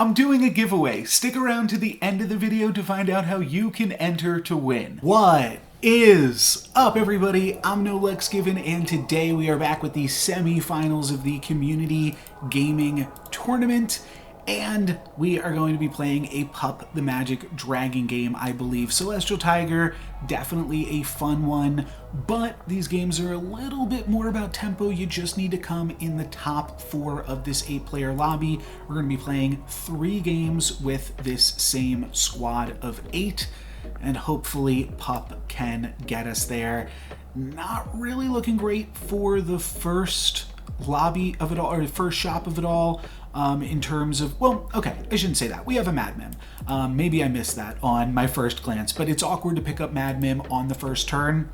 I'm doing a giveaway. Stick around to the end of the video to find out how you can enter to win. What is up, everybody? I'm NoLucksGiven, and today we are back with the semi-finals of the Community Gaming Tournament. And we are going to be playing a Pup the Magic Dragon game, I believe. Celestial Tiger, definitely a fun one, but these games are a little bit more about tempo. You just need to come in the top 4 of this 8-player lobby. We're going to be playing 3 games with this same squad of 8, and hopefully Pup can get us there. Not really looking great for the first lobby of it all, or the first shop of it all. In terms of, well, okay, I shouldn't say that. We have a Mad Mim. Maybe I missed that on my first glance, but it's awkward to pick up Mad Mim on the first turn.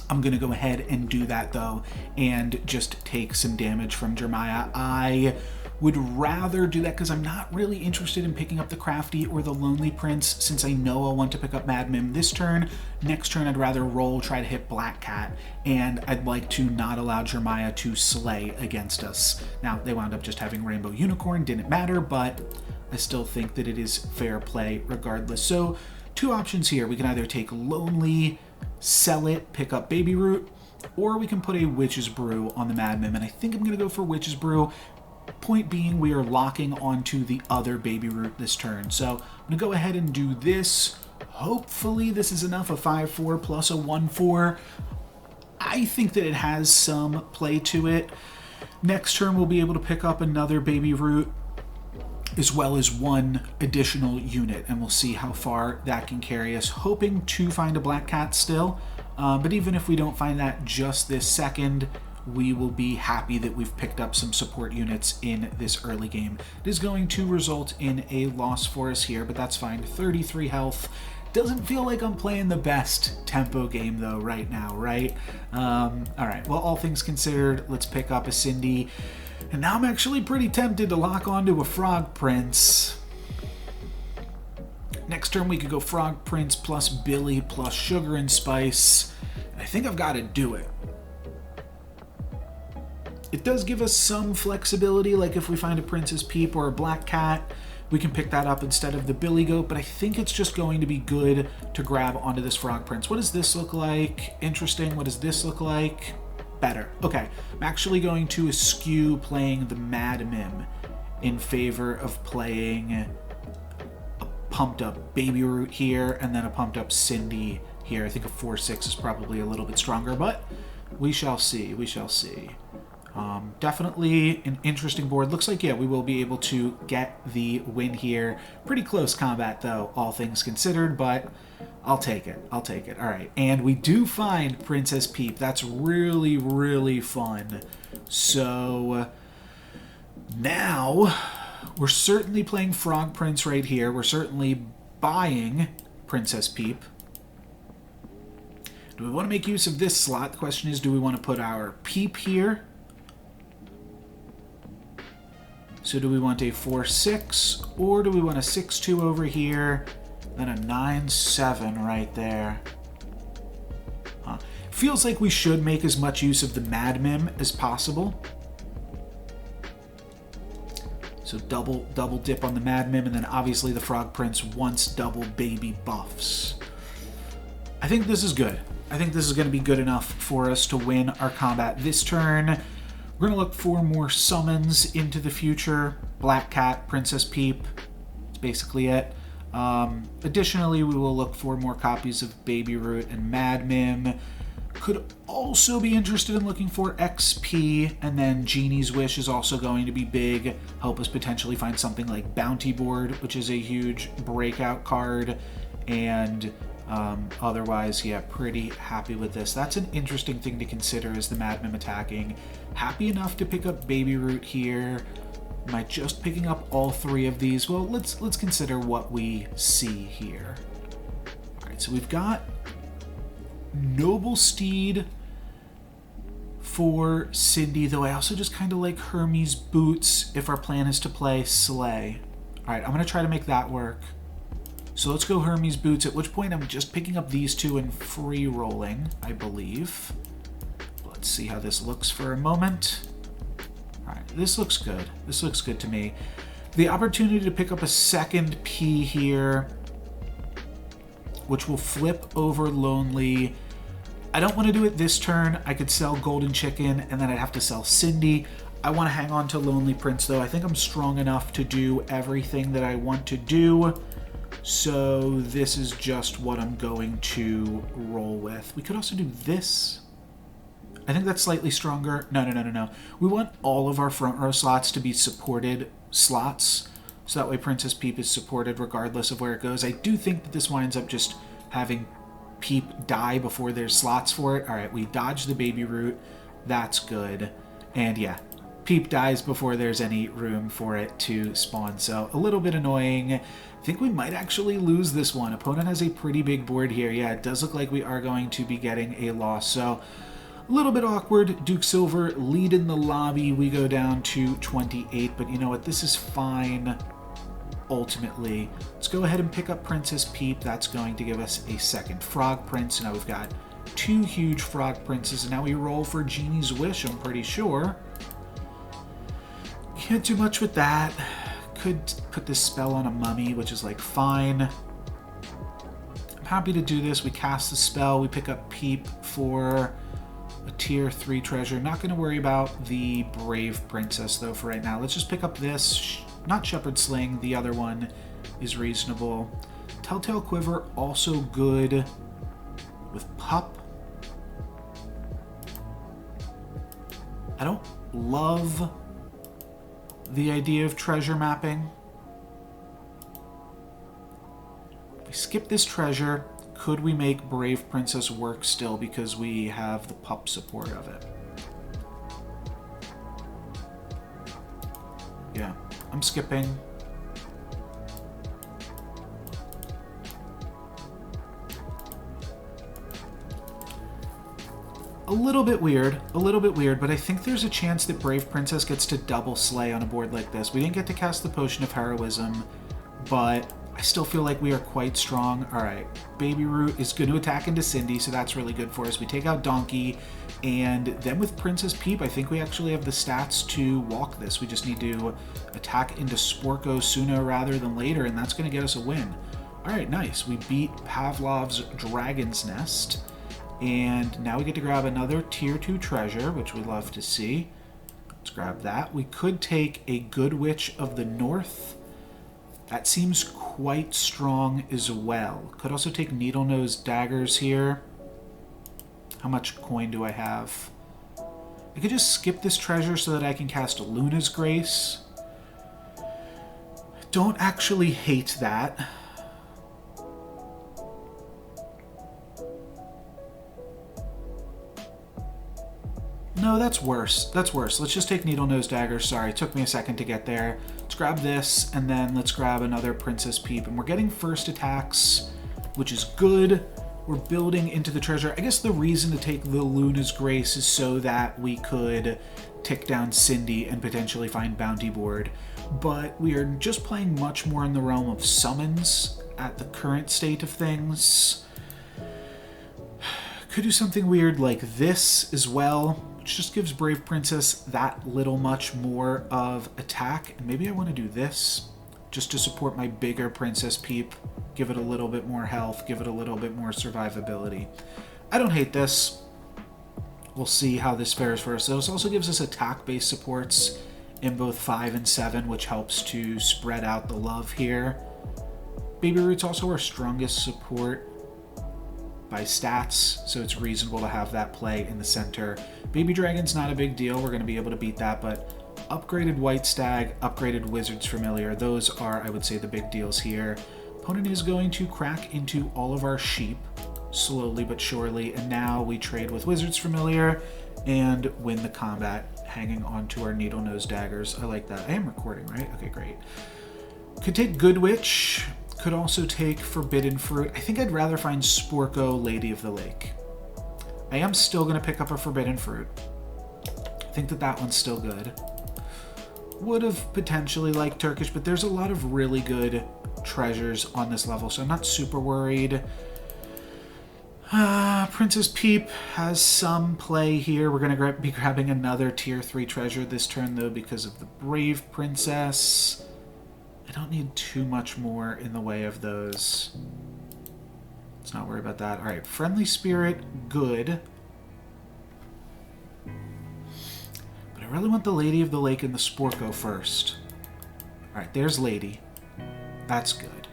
I'm going to go ahead and do that, though, and just take some damage from Jeremiah. I would rather do that because I'm not really interested in picking up the Crafty or the Lonely Prince, since I know I'll want to pick up Mad Mim this turn. Next turn, I'd rather roll, try to hit Black Cat, and I'd like to not allow Jeremiah to slay against us. Now, they wound up just having Rainbow Unicorn, didn't matter, but I still think that it is fair play regardless. So, 2 options here. We can either take Lonely, sell it, pick up Baby Root, or we can put a Witch's Brew on the Mad Mim, and I think I'm going to go for Witch's Brew. Point being, we are locking onto the other Baby Root this turn. So I'm going to go ahead and do this. Hopefully this is enough, a 5-4 plus a 1-4. I think that it has some play to it. Next turn we'll be able to pick up another Baby Root as well as 1 additional unit, and we'll see how far that can carry us. Hoping to find a Black Cat still, but even if we don't find that just this second, we will be happy that we've picked up some support units in this early game. It is going to result in a loss for us here, but that's fine. 33 health. Doesn't feel like I'm playing the best tempo game, though, right now, right? All right, well, all things considered, let's pick up a Cindy. And now I'm actually pretty tempted to lock onto a Frog Prince. Next turn, we could go Frog Prince plus Billy plus Sugar and Spice. And I think I've got to do it. It does give us some flexibility, like if we find a Princess Peep or a Black Cat, we can pick that up instead of the Billy Goat, but I think it's just going to be good to grab onto this Frog Prince. What does this look like? Interesting. What does this look like? Better. Okay, I'm actually going to eschew playing the Mad Mim in favor of playing a pumped up Baby Root here and then a pumped up Cindy here. I think a 4-6 is probably a little bit stronger, but we shall see. We shall see. Definitely an interesting board. Looks like, yeah, we will be able to get the win here. Pretty close combat, though, all things considered, but I'll take it. I'll take it. All right, and we do find Princess Peep. That's really, really fun. So now we're certainly playing Frog Prince right here. We're certainly buying Princess Peep. Do we want to make use of this slot? The question is, do we want to put our Peep here? So do we want a 4-6, or do we want a 6-2 over here, then a 9-7 right there? Feels like we should make as much use of the Mad Mim as possible. So double dip on the Mad Mim, and then obviously the Frog Prince wants double baby buffs. I think this is good. I think this is going to be good enough for us to win our combat this turn. We're going to look for more summons into the future. Black Cat, Princess Peep. That's basically it. Additionally, we will look for more copies of Baby Root and Mad Mim. Could also be interested in looking for XP, and then Genie's Wish is also going to be big. Help us potentially find something like Bounty Board, which is a huge breakout card. And otherwise, yeah, pretty happy with this. That's an interesting thing to consider, is the Mad Mim attacking. Happy enough to pick up Baby Root here. Am I just picking up all 3 of these? Well, let's consider what we see here. All right, so we've got Noble Steed for Cindy, though I also just kind of like Hermes Boots if our plan is to play Slay. All right, I'm going to try to make that work. So let's go Hermes Boots, at which point I'm just picking up these 2 and free rolling, I believe. Let's see how this looks for a moment. All right, this looks good. This looks good to me. The opportunity to pick up a second P here, which will flip over Lonely. I don't want to do it this turn. I could sell Golden Chicken, and then I'd have to sell Cindy. I want to hang on to Lonely Prince, though. I think I'm strong enough to do everything that I want to do. So this is just what I'm going to roll with. We could also do this. I think that's slightly stronger. No. We want all of our front row slots to be supported slots. So that way Princess Peep is supported regardless of where it goes. I do think that this winds up just having Peep die before there's slots for it. All right, we dodged the baby root. That's good. And yeah, Peep dies before there's any room for it to spawn. So a little bit annoying. I think we might actually lose this one. Opponent has a pretty big board here. Yeah, it does look like we are going to be getting a loss. So a little bit awkward. Duke Silver lead in the lobby. We go down to 28, but you know what? This is fine. Ultimately, let's go ahead and pick up Princess Peep. That's going to give us a second Frog Prince. Now we've got 2 huge Frog Princes, and now we roll for Genie's Wish, I'm pretty sure. Can't do much with that. Could put this spell on a mummy, which is like fine. I'm happy to do this. We cast the spell. We pick up Peep for a tier 3 treasure. Not going to worry about the Brave Princess, though, for right now. Let's just pick up this. Not Shepherd Sling. The other one is reasonable. Telltale Quiver, also good with Pup. I don't love the idea of treasure mapping. If we skip this treasure, could we make Brave Princess work still because we have the Pup support of it? Yeah, I'm skipping. A little bit weird, but I think there's a chance that Brave Princess gets to double slay on a board like this. We didn't get to cast the Potion of Heroism, but I still feel like we are quite strong. All right, Baby Root is going to attack into Cindy, so that's really good for us. We take out Donkey, and then with Princess Peep, I think we actually have the stats to walk this. We just need to attack into Sporko sooner rather than later, and that's going to get us a win. All right, nice. We beat Pavlov's Dragon's Nest. And now we get to grab another tier 2 treasure, which we love to see. Let's grab that. We could take a Good Witch of the North. That seems quite strong as well. Could also take Needle Nose Daggers here. How much coin do I have? I could just skip this treasure so that I can cast Luna's Grace. Don't actually hate that. No, that's worse. That's worse. Let's just take Needle Nose Dagger. Sorry, it took me a second to get there. Let's grab this, and then let's grab another Princess Peep. And we're getting first attacks, which is good. We're building into the treasure. I guess the reason to take the Luna's Grace is so that we could tick down Cindy and potentially find Bounty Board. But we are just playing much more in the realm of summons at the current state of things. Could do something weird like this as well, which just gives Brave Princess that little much more of attack. And maybe I want to do this just to support my bigger Princess Peep, give it a little bit more health, give it a little bit more survivability. I don't hate this. We'll see how this fares for us. This also gives us attack-based supports in both 5 and 7, which helps to spread out the love here. Baby Root's also our strongest support by stats, so it's reasonable to have that play in the center. Baby Dragon's not a big deal. We're going to be able to beat that, but upgraded White Stag, upgraded Wizard's Familiar, those are, I would say, the big deals here. Opponent is going to crack into all of our sheep, slowly but surely, and now we trade with Wizard's Familiar and win the combat, hanging onto our Needle Nose Daggers. I like that. I am recording, right? Okay, great. Could take Good Witch. Could also take Forbidden Fruit. I think I'd rather find Sporko, Lady of the Lake. I am still going to pick up a Forbidden Fruit. I think that that one's still good. Would have potentially liked Turkish, but there's a lot of really good treasures on this level, so I'm not super worried. Princess Peep has some play here. We're going to be grabbing another tier 3 treasure this turn, though, because of the Brave Princess. I don't need too much more in the way of those. Let's not worry about that. All right, Friendly Spirit, good. But I really want the Lady of the Lake and the Sporko first. All right, there's Lady. That's good.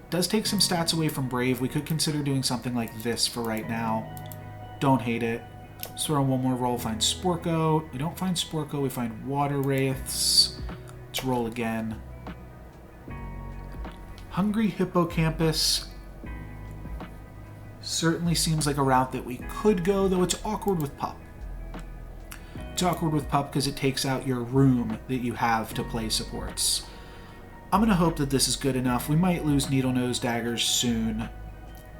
Does take some stats away from Brave. We could consider doing something like this for right now. Don't hate it. Let's throw in one more roll, find Sporko. We don't find Sporko, we find Water Wraiths. Let's roll again. Hungry Hippocampus. Certainly seems like a route that we could go, though it's awkward with Pup. It's awkward with Pup because it takes out your room that you have to play supports. I'm going to hope that this is good enough. We might lose Needle Nose Daggers soon.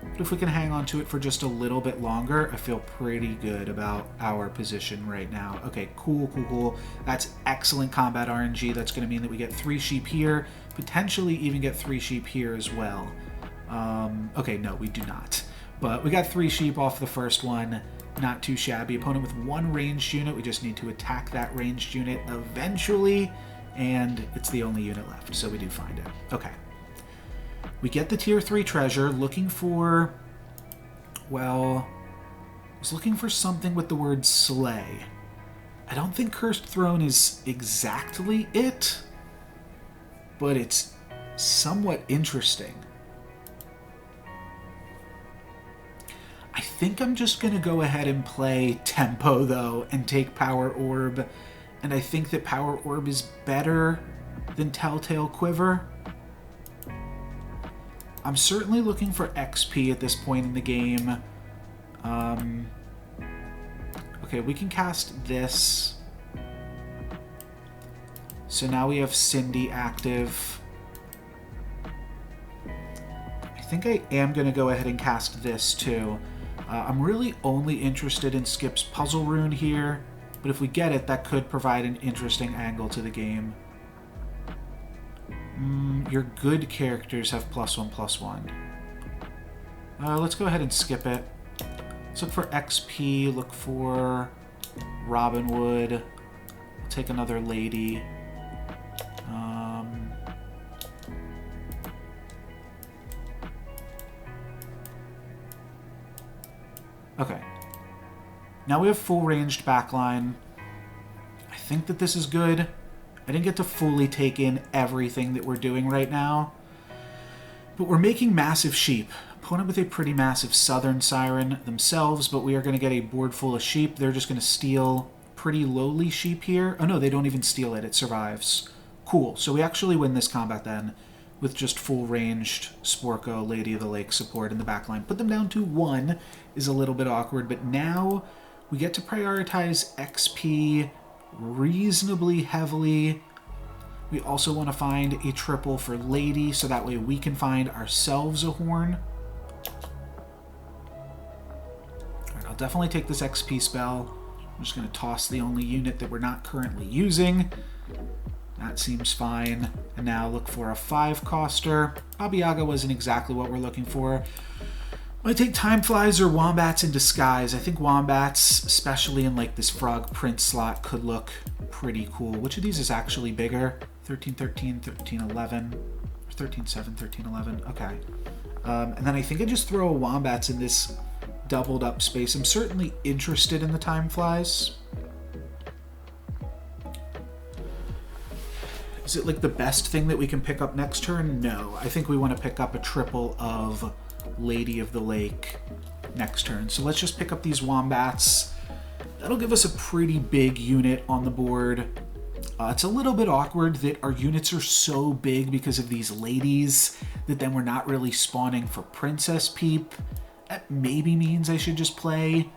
But if we can hang on to it for just a little bit longer, I feel pretty good about our position right now. Okay, cool, cool, cool. That's excellent combat RNG. That's going to mean that we get 3 sheep here, potentially even get 3 sheep here as well. Okay, no, we do not. But we got 3 sheep off the first one. Not too shabby. Opponent with 1 ranged unit. We just need to attack that ranged unit eventually, and it's the only unit left, so we do find it. Okay. We get the tier 3 treasure, looking for, well, I was looking for something with the word slay. I don't think Cursed Throne is exactly it, but it's somewhat interesting. I think I'm just going to go ahead and play Tempo, though, and take Power Orb, and I think that Power Orb is better than Telltale Quiver. I'm certainly looking for XP at this point in the game. Okay, we can cast this. So now we have Cindy active. I think I am going to go ahead and cast this too. I'm really only interested in Skip's Puzzle Rune here, but if we get it, that could provide an interesting angle to the game. Your good characters have +1/+1. Let's go ahead and skip it. Let's look for XP, look for Robin Wood. I'll take another lady. Okay. Now we have full ranged backline. I think that this is good. I didn't get to fully take in everything that we're doing right now, but we're making massive sheep. Opponent with a pretty massive Southern Siren themselves, but we are going to get a board full of sheep. They're just going to steal pretty lowly sheep here. Oh no, they don't even steal it. It survives. Cool. So we actually win this combat then with just full ranged Sporko, Lady of the Lake support in the backline. Put them down to 1 is a little bit awkward, but now we get to prioritize XP reasonably heavily. We also want to find a triple for Lady, so that way we can find ourselves a horn. Alright, I'll definitely take this XP spell. I'm just going to toss the only unit that we're not currently using. That seems fine. And now look for a 5-coster. Baba Yaga wasn't exactly what we're looking for. I take Time Flies or Wombats in Disguise. I think Wombats, especially in like this Frog Prince slot, could look pretty cool. Which of these is actually bigger? 13-13, 13-11, 13-7, 13-11. Okay. And then I think I just throw a Wombats in this doubled up space. I'm certainly interested in the Time Flies. Is it like the best thing that we can pick up next turn? No. I think we want to pick up a triple of Lady of the Lake next turn. So let's just pick up these Wombats. That'll give us a pretty big unit on the board. It's a little bit awkward that our units are so big because of these ladies that then we're not really spawning for Princess Peep. That maybe means I should just play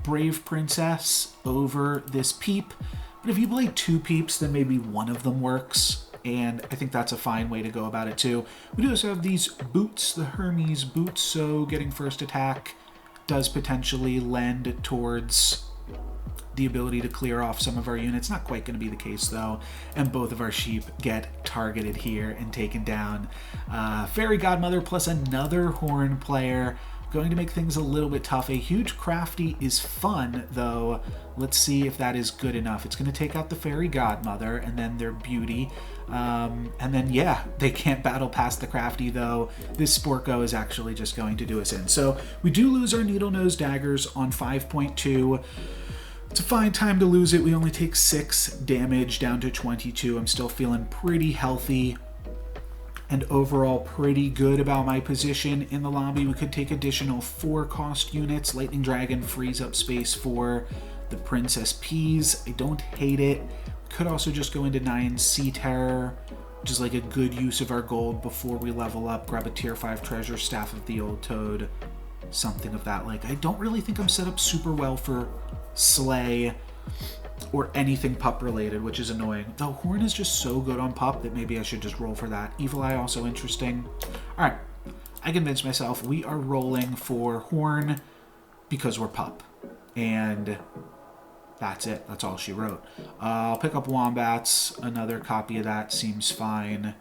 Brave Princess over this Peep. But if you play 2 Peeps, then maybe one of them works. And I think that's a fine way to go about it too. We do also have these boots, the Hermes boots, so getting first attack does potentially lend towards the ability to clear off some of our units. Not quite going to be the case though, and both of our sheep get targeted here and taken down. Fairy Godmother plus another Horn player. Going to make things a little bit tough. A huge crafty is fun, though. Let's see if that is good enough. It's going to take out the fairy godmother and then their beauty. And then, yeah, they can't battle past the crafty, though. This Sporko is actually just going to do us in. So we do lose our needle nose daggers on 5.2. It's a fine time to lose it. We only take 6 damage down to 22. I'm still feeling pretty healthy and overall pretty good about my position in the lobby. We could take additional 4 cost units. Lightning Dragon frees up space for the Princess Peas. I don't hate it. Could also just go into 9 Sea Terror, which is like a good use of our gold before we level up. Grab a tier 5 treasure, Staff of the Old Toad, something of that like. I don't really think I'm set up super well for Slay or anything pup related, which is annoying. Though Horn is just so good on pup that maybe I should just roll for that. Evil Eye also interesting. All right, I convinced myself we are rolling for Horn because we're pup, and that's it. That's all she wrote. I'll pick up Wombats. Another copy of that seems fine.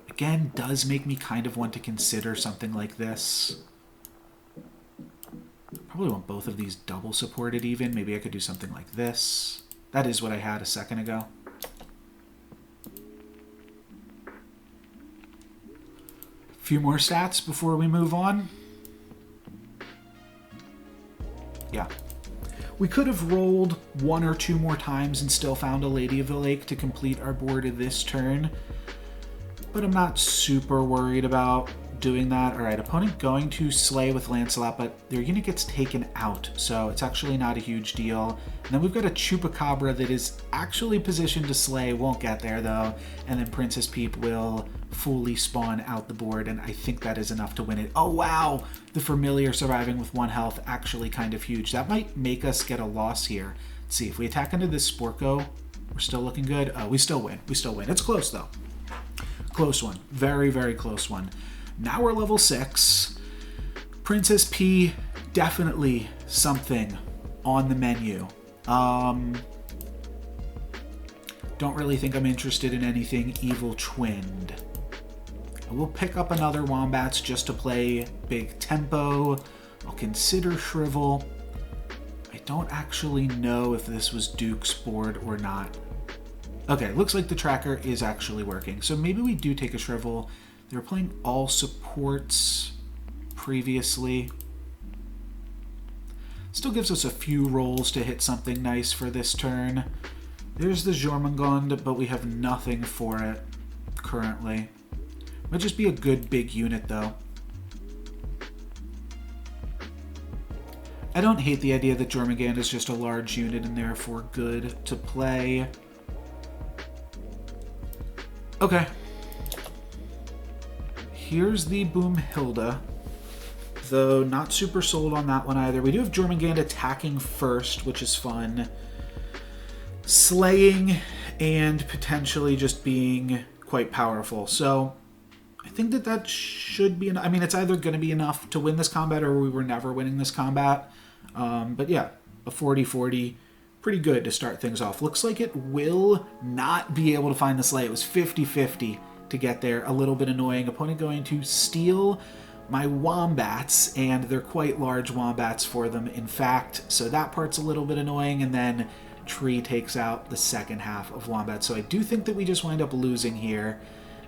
Again, does make me kind of want to consider something like this. Probably want both of these double supported even. Maybe I could do something like this. That is what I had a second ago. A few more stats before we move on. Yeah. We could have rolled 1 or 2 more times and still found a Lady of the Lake to complete our board of this turn. But I'm not super worried about doing that. All right, opponent going to Slay with Lancelot, but their unit gets taken out, so it's actually not a huge deal. And then we've got a Chupacabra that is actually positioned to Slay, won't get there though, and then Princess Peep will fully spawn out the board, and I think that is enough to win it. Oh wow, the Familiar surviving with 1 health, actually kind of huge. That might make us get a loss here. Let's see, if we attack into this Sporko, we're still looking good. We still win. We still win. It's close though. Close one. Very, very close one. Now we're level 6. Princess P, definitely something on the menu. Don't really think I'm interested in anything Evil Twinned. I will pick up another Wombats just to play big tempo. I'll consider Shrivel. I don't actually know if this was Duke's board or not. Okay, looks like the tracker is actually working. So maybe we do take a Shrivel. They were playing all supports previously. Still gives us a few rolls to hit something nice for this turn. There's the Jormungand, but we have nothing for it currently. Might just be a good big unit though. I don't hate the idea that Jormungand is just a large unit and therefore good to play. Okay. Here's the Boomhilda, though not super sold on that one either. We do have Jormungand attacking first, which is fun. Slaying and potentially just being quite powerful. So I think that that should be enough. I mean, it's either going to be enough to win this combat or we were never winning this combat. But yeah, a 40-40. Pretty good to start things off. Looks like it will not be able to find the Slay. It was 50-50 to get there. A little bit annoying. Opponent going to steal my Wombats, and they're quite large Wombats for them, in fact. So that part's a little bit annoying, and then Tree takes out the second half of Wombat. So I do think that we just wind up losing here.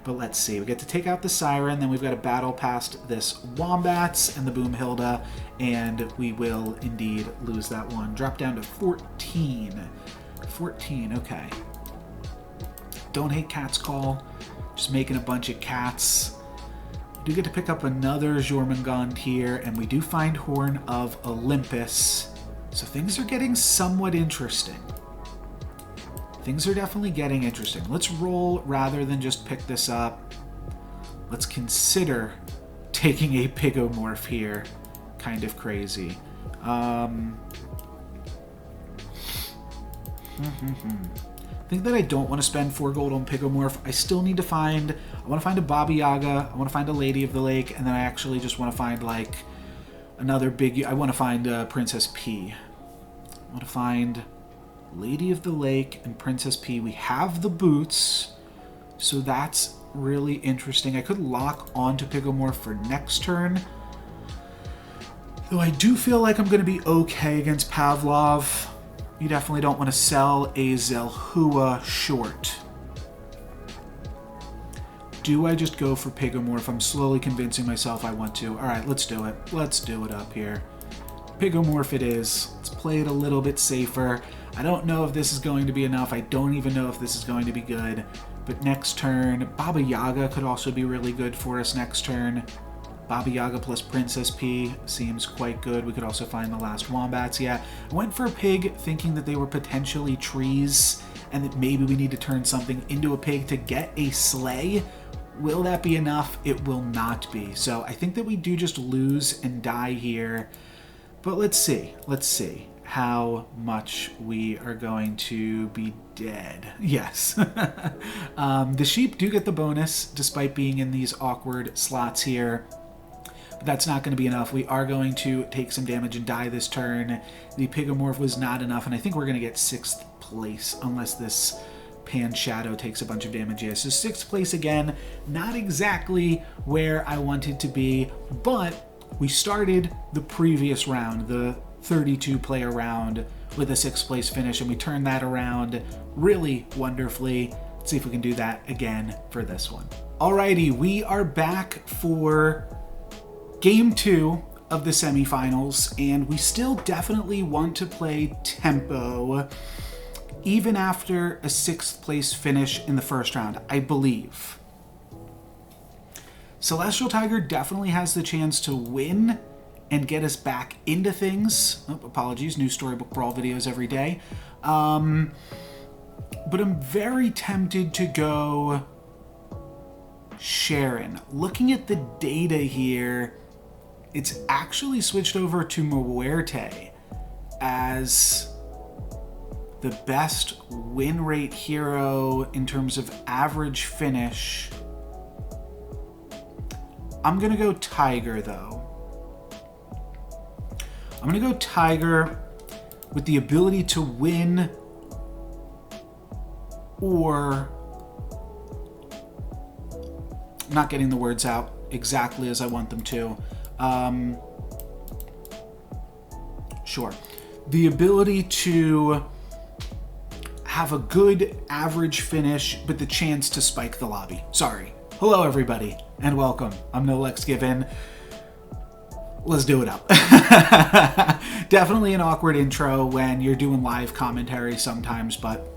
But let's see. We get to take out the Siren, then we've got to battle past this Wombats and the Boomhilda, and we will indeed lose that one. Drop down to 14. 14, okay. Don't hate Cat's Call. Just making a bunch of cats. We do get to pick up another Jormungand here, and we do find Horn of Olympus. So things are getting somewhat interesting. Things are definitely getting interesting. Let's roll rather than just pick this up. Let's consider taking a Pigomorph here. Kind of crazy. Think that I don't want to spend 4 gold on Pigomorph. I still need to find... I want to find a Baba Yaga. I want to find a Lady of the Lake. And then I actually just want to find, like, another big... I want to find Princess P. I want to find... Lady of the Lake and Princess P. We have the boots, so that's really interesting. I could lock onto Pigomorph for next turn. Though I do feel like I'm going to be okay against Pavlov. You definitely don't want to sell a Zelhua short. Do I just go for Pigomorph? I'm slowly convincing myself I want to. All right, let's do it. Let's do it up here. Pigomorph it is. Let's play it a little bit safer. I don't know if this is going to be enough. I don't even know if this is going to be good. But next turn, Baba Yaga could also be really good for us next turn. Baba Yaga plus Princess P seems quite good. We could also find the last Wombats. Yeah, I went for a pig thinking that they were potentially trees and that maybe we need to turn something into a pig to get a sleigh. Will that be enough? It will not be. So I think that we do just lose and die here. But let's see. Let's see how much we are going to be dead. Yes. The sheep do get the bonus despite being in these awkward slots here. But that's not going to be enough. We are going to take some damage and die this turn. The Pigomorph was not enough, and I think we're going to get 6th place unless this Pan Shadow takes a bunch of damage. Yeah, so 6th place again. Not exactly where I wanted to be, but we started the previous round, the 32-player round, with a 6th place finish, and we turned that around really wonderfully. Let's see if we can do that again for this one. Alrighty, we are back for Game 2 of the semifinals, and we still definitely want to play tempo, even after a 6th place finish in the first round, I believe. Celestial Tiger definitely has the chance to win and get us back into things. Oh, apologies, new Storybook Brawl videos every day. But I'm very tempted to go Sharon. Looking at the data here, it's actually switched over to Muerte as the best win rate hero in terms of average finish. I'm gonna go Tiger though. I'm gonna go Tiger with the ability to win, or I'm not getting the words out exactly as I want them to. Sure. The ability to have a good average finish, but the chance to spike the lobby. Sorry. Hello, everybody, and welcome. I'm NoLucksGiven. Let's do it up. Definitely an awkward intro when you're doing live commentary sometimes, but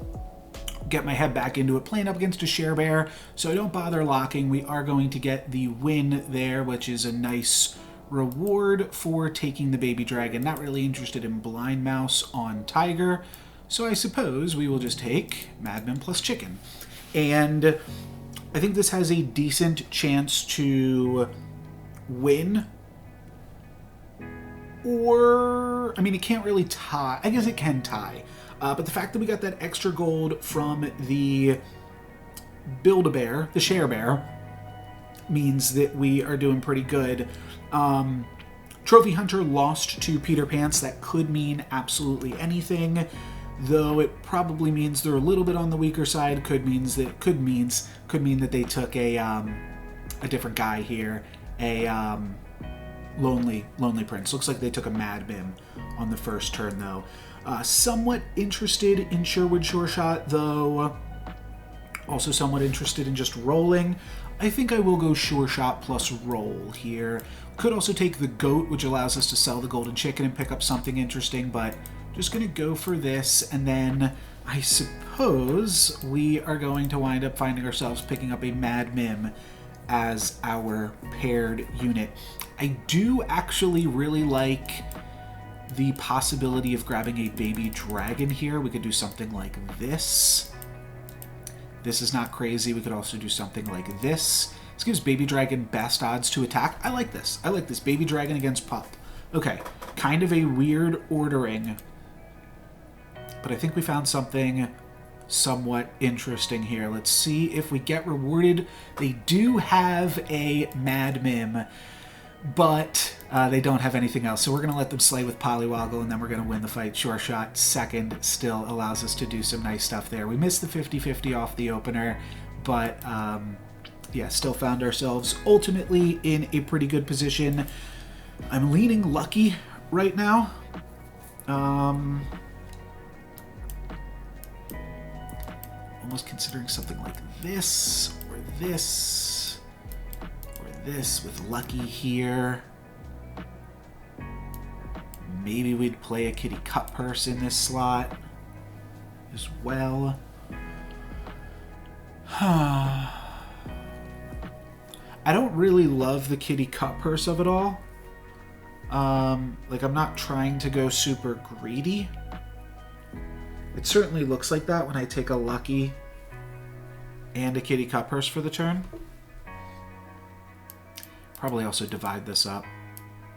get my head back into it. Playing up against a Share Bear, so I don't bother locking. We are going to get the win there, which is a nice reward for taking the baby dragon. Not really interested in Blind Mouse on Tiger, so I suppose we will just take Madman plus Chicken. And I think this has a decent chance to win. Or, I mean, it can't really tie. I guess it can tie. But the fact that we got that extra gold from the Build-A-Bear, the Share Bear, means that we are doing pretty good. Trophy Hunter lost to Peter Pants. That could mean absolutely anything, though it probably means they're a little bit on the weaker side. Could mean that they took a different guy here, a lonely Prince. Looks like they took a Mad Mim on the first turn though. Somewhat interested in Sherwood Sure Shot though. Also somewhat interested in just rolling. I think I will go Sure Shot plus roll here. Could also take the goat, which allows us to sell the golden chicken and pick up something interesting, but just gonna go for this, and then I suppose we are going to wind up finding ourselves picking up a Mad Mim as our paired unit. I do actually really like the possibility of grabbing a baby dragon here. We could do something like this. This is not crazy. We could also do something like this. This gives baby dragon best odds to attack. I like this. I like this. Baby dragon against pup. Okay, kind of a weird ordering, but I think we found something somewhat interesting here. Let's see if we get rewarded. They do have a Mad Mim, but they don't have anything else. So we're going to let them slay with Polywoggle, and then we're going to win the fight. Sure Shot second still allows us to do some nice stuff there. We missed the 50-50 off the opener, but yeah, still found ourselves ultimately in a pretty good position. I'm leaning lucky right now. Almost considering something like this, or this, or this with lucky here. Maybe we'd play a kitty cut purse in this slot as well. I don't really love the kitty cut purse of it all. Like, I'm not trying to go super greedy. It certainly looks like that when I take a lucky and a kitty cut purse for the turn. Probably also divide this up.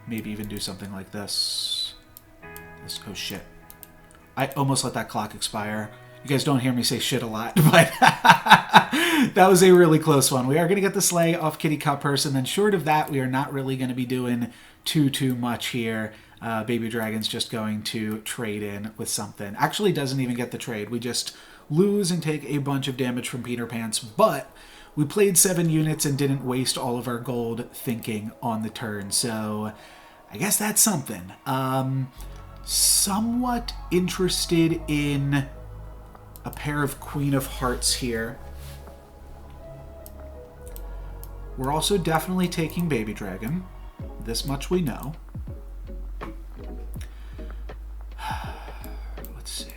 Maybe even do something like this. Oh shit. I almost let that clock expire. You guys don't hear me say shit a lot, but that was a really close one. We are going to get the sleigh off kitty cut purse, and then short of that, we are not really going to be doing too much here. Baby Dragon's just going to trade in with something. Actually doesn't even get the trade. We just lose and take a bunch of damage from Peter Pants, but we played 7 units and didn't waste all of our gold thinking on the turn, so I guess that's something. Somewhat interested in a pair of Queen of Hearts here. We're also definitely taking Baby Dragon. This much we know. Let's see.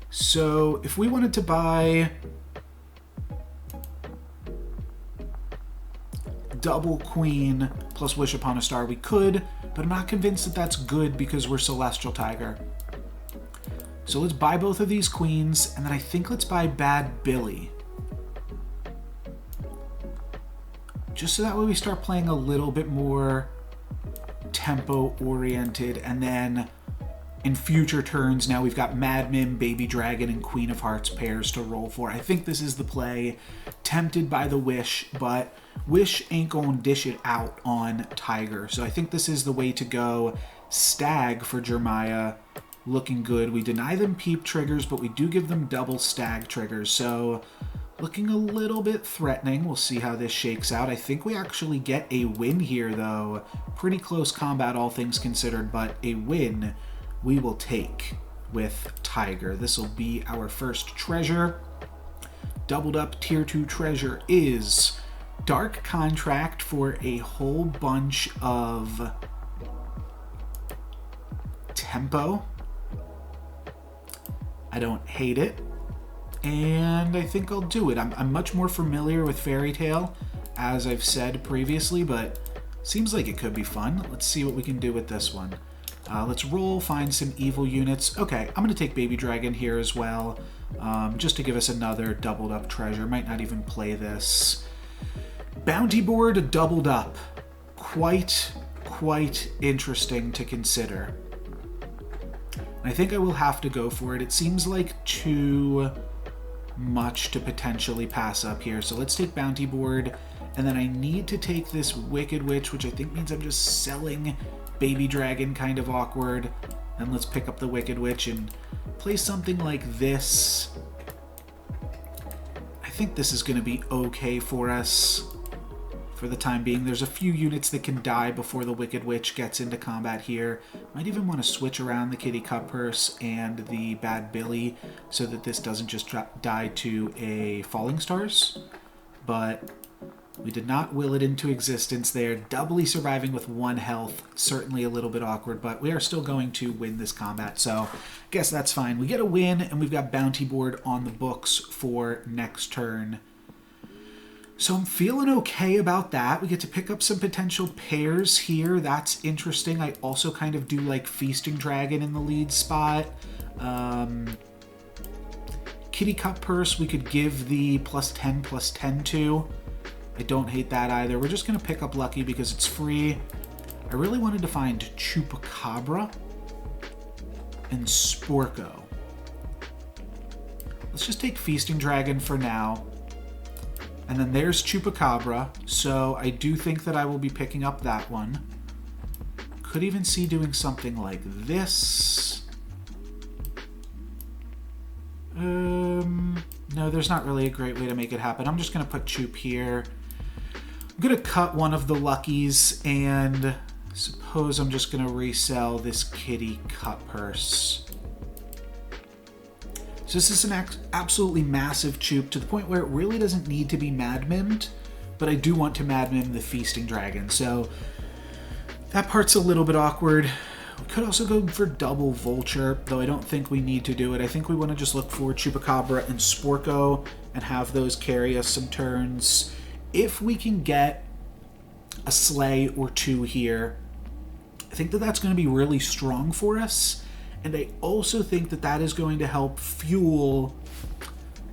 So if we wanted to buy double Queen plus Wish Upon a Star, we could, but I'm not convinced that that's good because we're Celestial Tiger. So let's buy both of these Queens, and then I think let's buy Bad Billy. Just so that way we start playing a little bit more tempo-oriented, and then in future turns, now we've got Mad Mim, Baby Dragon, and Queen of Hearts pairs to roll for. I think this is the play. Tempted by the Wish, but Wish ain't gonna dish it out on Tiger. So I think this is the way to go. Stag for Jeremiah, looking good. We deny them peep triggers, but we do give them double stag triggers. So looking a little bit threatening. We'll see how this shakes out. I think we actually get a win here, though. Pretty close combat, all things considered, but a win we will take with Tiger. This will be our first treasure. Doubled up tier 2 treasure is Dark Contract for a whole bunch of tempo. I don't hate it, and I think I'll do it. I'm much more familiar with Fairy Tale, as I've said previously, but seems like it could be fun. Let's see what we can do with this one. Let's roll, find some evil units. Okay, I'm going to take Baby Dragon here as well, just to give us another doubled up treasure. Might not even play this. Bounty board doubled up. Quite interesting to consider. I think I will have to go for it. It seems like too much to potentially pass up here. So let's take Bounty board, and then I need to take this Wicked Witch, which I think means I'm just selling Baby Dragon, kind of awkward. And let's pick up the Wicked Witch and play something like this. I think this is going to be okay for us for the time being. There's a few units that can die before the Wicked Witch gets into combat here. Might even want to switch around the Kitty Cut Purse and the Bad Billy so that this doesn't just die to a Falling Stars. But we did not will it into existence there. Doubly surviving with 1 health. Certainly a little bit awkward, but we are still going to win this combat, so I guess that's fine. We get a win, and we've got Bounty board on the books for next turn. So I'm feeling okay about that. We get to pick up some potential pairs here. That's interesting. I also kind of do like Feasting Dragon in the lead spot. Kitty Cut Purse we could give the +10/+10 to. I don't hate that either. We're just going to pick up Lucky because it's free. I really wanted to find Chupacabra and Sporko. Let's just take Feasting Dragon for now. And then there's Chupacabra, so I do think that I will be picking up that one. Could even see doing something like this. No, there's not really a great way to make it happen. I'm just going to put Choop here. I'm going to cut one of the Luckies, and suppose I'm just going to resell this kitty cut purse. So this is an absolutely massive Choop to the point where it really doesn't need to be Mad Mimmed, but I do want to Mad Mim the Feasting Dragon. So that part's a little bit awkward. We could also go for double Vulture, though I don't think we need to do it. I think we want to just look for Chupacabra and Sporko and have those carry us some turns. If we can get a Slay or two here, I think that that's going to be really strong for us. And I also think that that is going to help fuel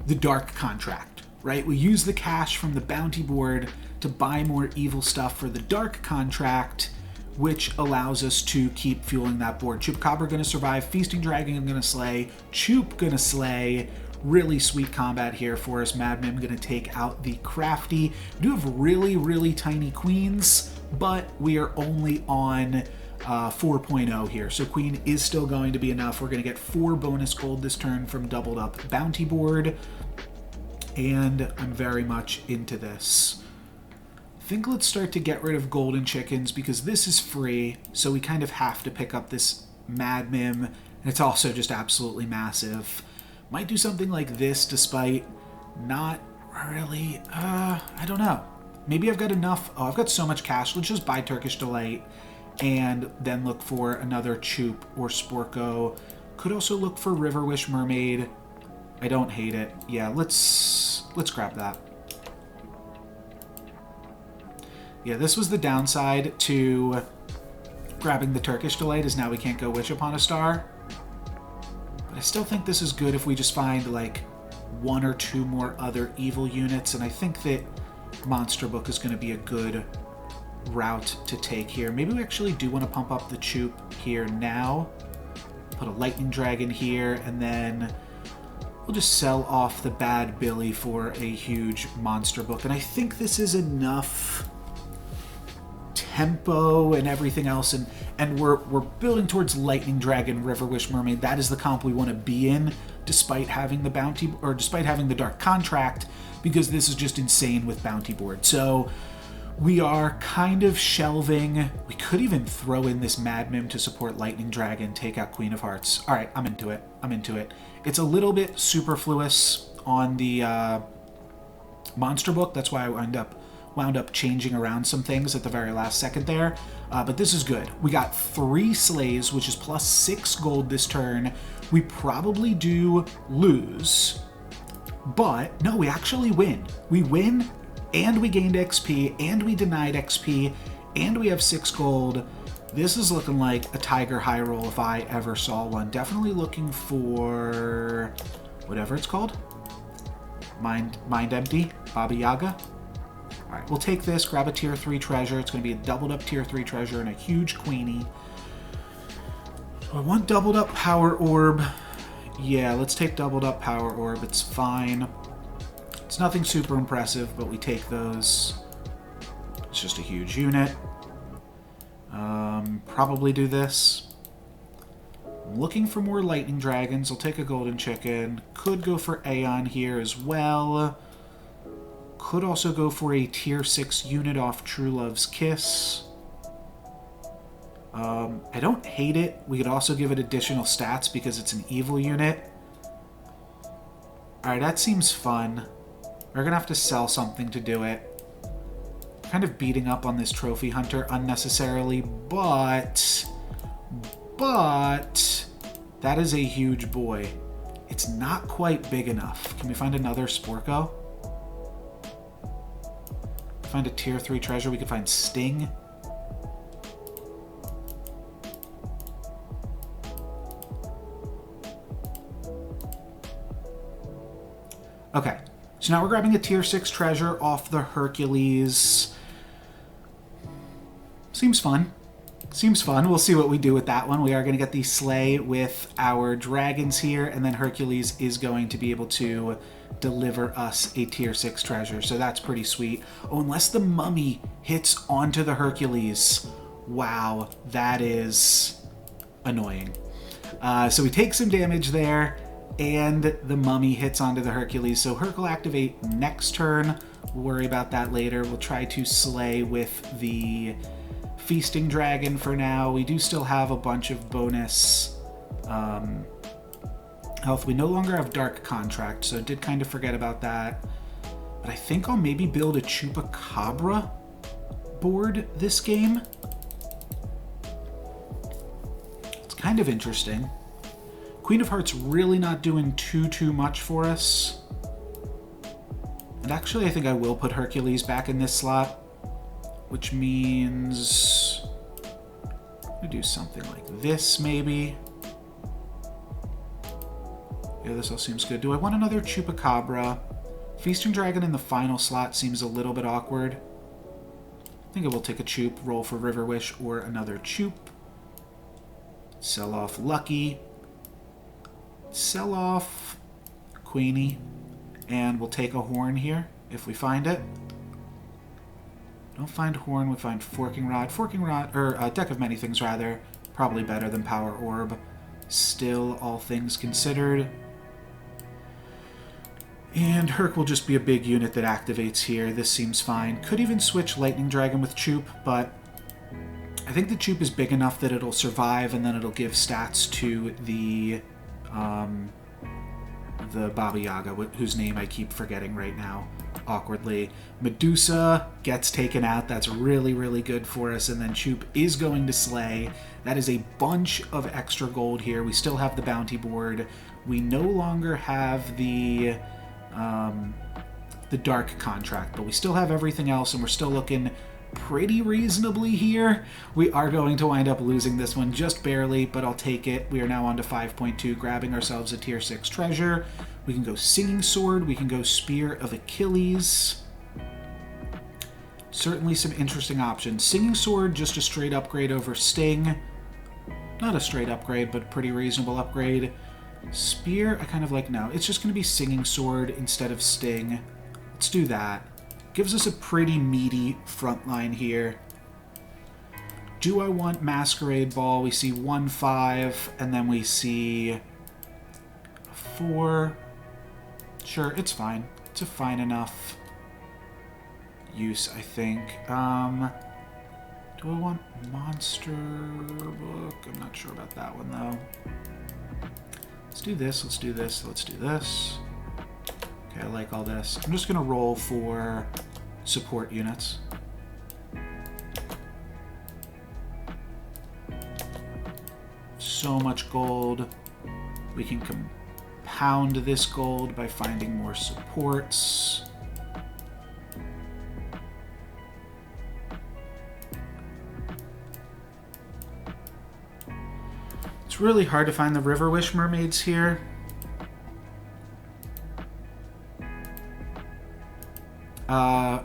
the Dark Contract, right? We use the cash from the bounty board to buy more evil stuff for the Dark Contract, which allows us to keep fueling that board. Chupacabra going to survive, Feasting Dragon going to slay, Choop going to slay. Really sweet combat here for us. Mad Mim going to take out the Crafty. We do have really, really tiny queens, but we are only on 4.0 here, so Queen is still going to be enough. We're going to get 4 bonus gold this turn from doubled up bounty board, and I'm very much into this. I think let's start to get rid of golden chickens because this is free, so we kind of have to pick up this Mad Mim, and it's also just absolutely massive. Might do something like this despite not really, I don't know. Maybe I've got enough. Oh, I've got so much cash. Let's just buy Turkish Delight and then look for another Choop or Sporko. Could also look for River Wish Mermaid. I don't hate it. Yeah, let's grab that. Yeah, this was the downside to grabbing the Turkish Delight, is now we can't go Wish Upon a Star. But I still think this is good if we just find like 1 or 2 more other evil units, and I think that Monster Book is going to be a good route to take here. Maybe we actually do want to pump up the Choop here now. Put a Lightning Dragon here, and then we'll just sell off the Bad Billy for a huge Monster Book. And I think this is enough tempo and everything else, and we're building towards Lightning Dragon, River Wish Mermaid. That is the comp we want to be in, despite having the bounty, or despite having the Dark Contract, because this is just insane with bounty board. So we are kind of shelving. We could even throw in this Mad Mim to support Lightning Dragon, take out Queen of Hearts. All right, I'm into it. I'm into it. It's a little bit superfluous on the Monster Book. That's why I wound up changing around some things at the very last second there. But this is good. We got 3 slays, which is plus 6 gold this turn. We probably do lose, but no, we actually win. We win, and we gained XP, and we denied XP, and we have 6 gold. This is looking like a Tiger High Roll if I ever saw one. Definitely looking for whatever it's called. Mind Empty, Baba Yaga. All right, we'll take this, grab a tier 3 treasure. It's going to be a doubled up tier 3 treasure and a huge Queenie. So I want doubled up Power Orb. Yeah, let's take doubled up Power Orb. It's fine. It's nothing super impressive, but we take those. It's just a huge unit. Probably do this. I'm looking for more Lightning Dragons. I'll take a Golden Chicken. Could go for Aeon here as well. Could also go for a tier 6 unit off True Love's Kiss. I don't hate it. We could also give it additional stats because it's an evil unit. Alright, that seems fun. We're going to have to sell something to do it. Kind of beating up on this Trophy Hunter unnecessarily, but that is a huge boy. It's not quite big enough. Can we find another Sporko? Find a tier 3 treasure. We could find Sting. Okay, so now we're grabbing a tier 6 treasure off the Hercules. Seems fun. Seems fun. We'll see what we do with that one. We are going to get the Slay with our dragons here, and then Hercules is going to be able to deliver us a tier 6 treasure, so that's pretty sweet. Oh, unless the Mummy hits onto the Hercules. Wow, that is annoying. So we take some damage there, and the mummy hits onto the Hercules. So Herc will activate next turn. We'll worry about that later. We'll try to slay with the Feasting Dragon for now. We do still have a bunch of bonus health. We no longer have Dark Contract, so did kind of forget about that. But I think I'll maybe build a Chupacabra board this game. It's kind of interesting. Queen of Hearts really not doing too much for us. And actually, I think I will put Hercules back in this slot, which means we do something like this, maybe. Yeah, this all seems good. Do I want another Chupacabra? Feasting Dragon in the final slot seems a little bit awkward. I think I will take a Chup, roll for River Wish or another Chup. Sell off Lucky. Sell off Queenie. And we'll take a Horn here if we find it. Don't find Horn, we find Forking Rod. Forking Rod, or Deck of Many Things rather, probably better than Power Orb. Still, all things considered. And Herc will just be a big unit that activates here. This seems fine. Could even switch Lightning Dragon with Chup, but I think the Chup is big enough that it'll survive, and then it'll give stats to the Baba Yaga, whose name I keep forgetting right now, awkwardly. Medusa gets taken out. That's really good for us. And then Chup is going to slay. That is a bunch of extra gold here. We still have the bounty board. We no longer have the Dark Contract, but we still have everything else, and we're still looking pretty reasonably here. We are going to wind up losing this one just barely, but I'll take it. We are now on to 5.2, grabbing ourselves a tier 6 treasure. We can go Singing Sword. We can go Spear of Achilles. Certainly some interesting options. Singing Sword, just a straight upgrade over Sting. Not a straight upgrade, but pretty reasonable upgrade. Spear, I kind of like now. It's just going to be Singing Sword instead of Sting. Let's do that. Gives us a pretty meaty front line here. Do I want Masquerade Ball? We see 1/5, and then we see 4. Sure, it's fine. It's a fine enough use, I think. Do I want Monster Book? I'm not sure about that one, though. Let's do this, let's do this, let's do this. Okay, I like all this. I'm just going to roll for support units. So much gold. We can compound this gold by finding more supports. It's really hard to find the River Wish mermaids here.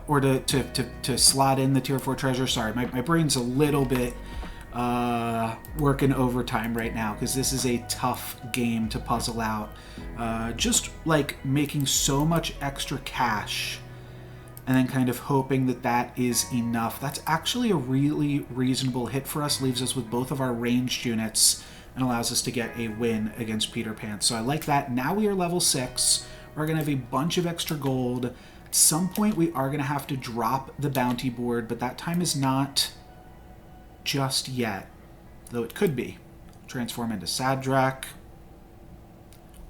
Or to slot in the tier 4 treasure. Sorry, my brain's a little bit working overtime right now because this is a tough game to puzzle out. Just like making so much extra cash and then kind of hoping that that is enough. That's actually a really reasonable hit for us. Leaves us with both of our ranged units and allows us to get a win against Peter Pan. So I like that. Now we are level 6. We're going to have a bunch of extra gold. At some point, we are going to have to drop the bounty board, but that time is not just yet, though it could be. Transform into Sadrak.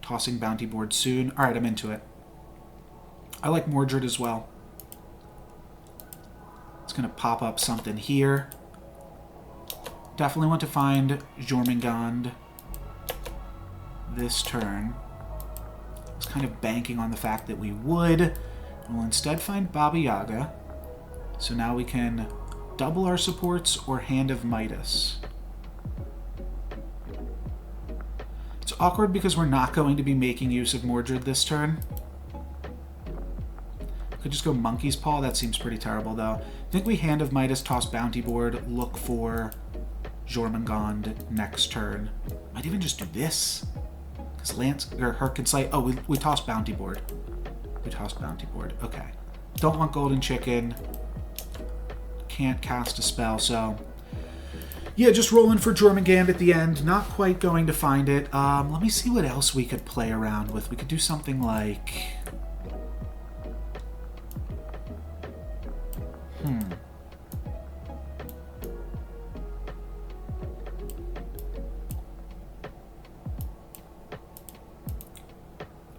Tossing bounty board soon. All right, I'm into it. I like Mordred as well. It's going to pop up something here. Definitely want to find Jormungand this turn. I was kind of banking on the fact that we would. We'll instead find Baba Yaga. So now we can double our supports or Hand of Midas. It's awkward because we're not going to be making use of Mordred this turn. Could just go Monkey's Paw. That seems pretty terrible, though. I think we Hand of Midas, toss bounty board, look for Jormungand next turn. Might even just do this. Because Lance or Herc can say, oh, we toss bounty board. We toss bounty board. Okay. Don't want Golden Chicken. Can't cast a spell, so Yeah, just rolling for Jormungand at the end. Not quite going to find it. Let me see what else we could play around with. We could do something like...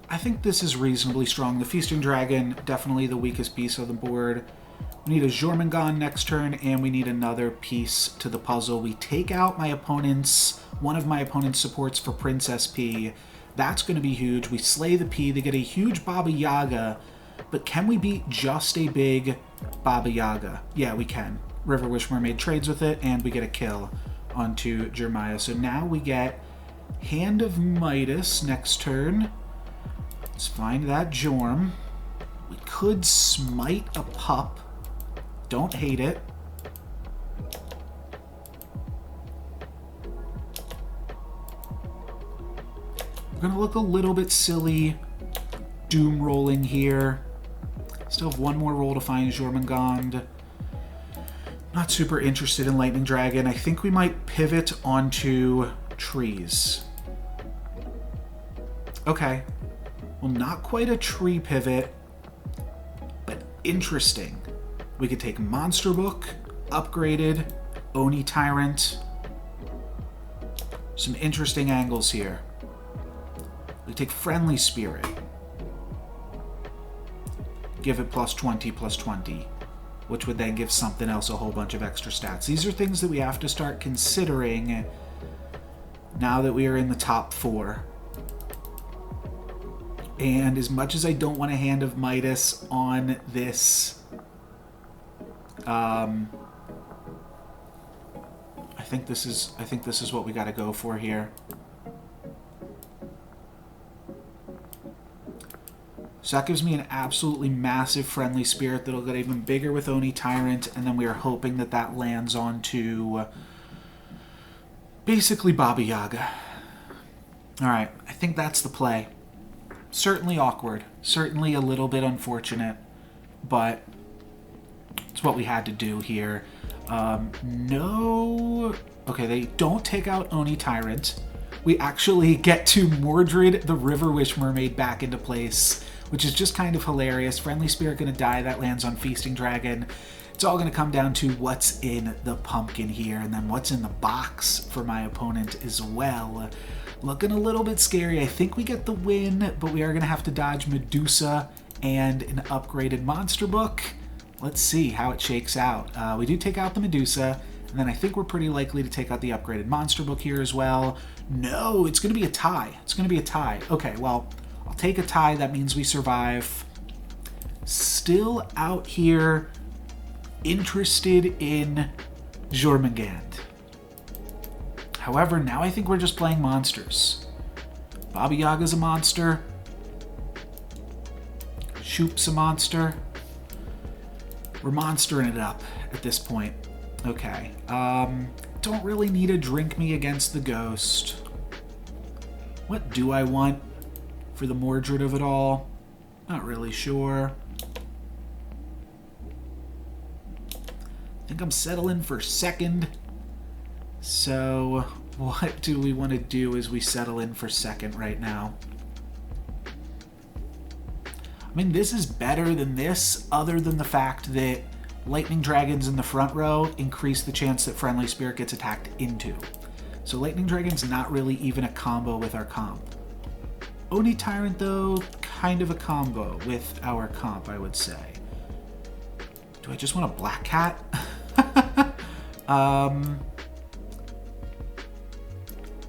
I think this is reasonably strong. The Feasting Dragon, definitely the weakest piece of the board. We need a Jormungand next turn, and we need another piece to the puzzle. We take out my opponent's, one of my opponent's supports for Princess P. That's going to be huge. We slay the P. They get a huge Baba Yaga, but can we beat just a big Baba Yaga? Yeah, we can. River Wish Mermaid trades with it, and we get a kill onto Jeremiah. So now we get Hand of Midas next turn. Let's find that Jorm. We could smite a pup. Don't hate it. We're going to look a little bit silly doom rolling here. Still have one more roll to find Jormungand. Not super interested in Lightning Dragon. I think we might pivot onto trees. Okay. Well, not quite a tree pivot, but interesting. We could take Monster Book, upgraded, Oni Tyrant. Some interesting angles here. We take Friendly Spirit. Give it +20, +20, which would then give something else a whole bunch of extra stats. These are things that we have to start considering now that we are in the top 4. And as much as I don't want a Hand of Midas on this, I think this is what we got to go for here. So that gives me an absolutely massive Friendly Spirit that'll get even bigger with Oni Tyrant, and then we are hoping that that lands onto basically Baba Yaga. All right, I think that's the play. Certainly awkward, certainly a little bit unfortunate, but it's what we had to do here. No... Okay, they don't take out Oni Tyrant. We actually get to Mordred the River Wish Mermaid back into place, which is just kind of hilarious. Friendly Spirit going to die. That lands on Feasting Dragon. It's all going to come down to what's in the pumpkin here, and then what's in the box for my opponent as well. Looking a little bit scary. I think we get the win, but we are going to have to dodge Medusa and an upgraded Monster Book. Let's see how it shakes out. We do take out the Medusa, and then I think we're pretty likely to take out the upgraded Monster Book here as well. No, it's going to be a tie. It's going to be a tie. Okay, well, I'll take a tie. That means we survive. Still out here interested in Jormungand. However, now I think we're just playing monsters. Baba Yaga's a monster. Shoop's a monster. We're monstering it up at this point. Okay. Don't really need a Drink Me against the Ghost. What do I want for the Mordred of it all? Not really sure. I think I'm settling for second. So what do we want to do as we settle in for second right now? I mean, this is better than this, other than the fact that Lightning Dragons in the front row increase the chance that Friendly Spirit gets attacked into. So Lightning Dragon's not really even a combo with our comp. Oni Tyrant, though, kind of a combo with our comp, I would say. Do I just want a Black Cat?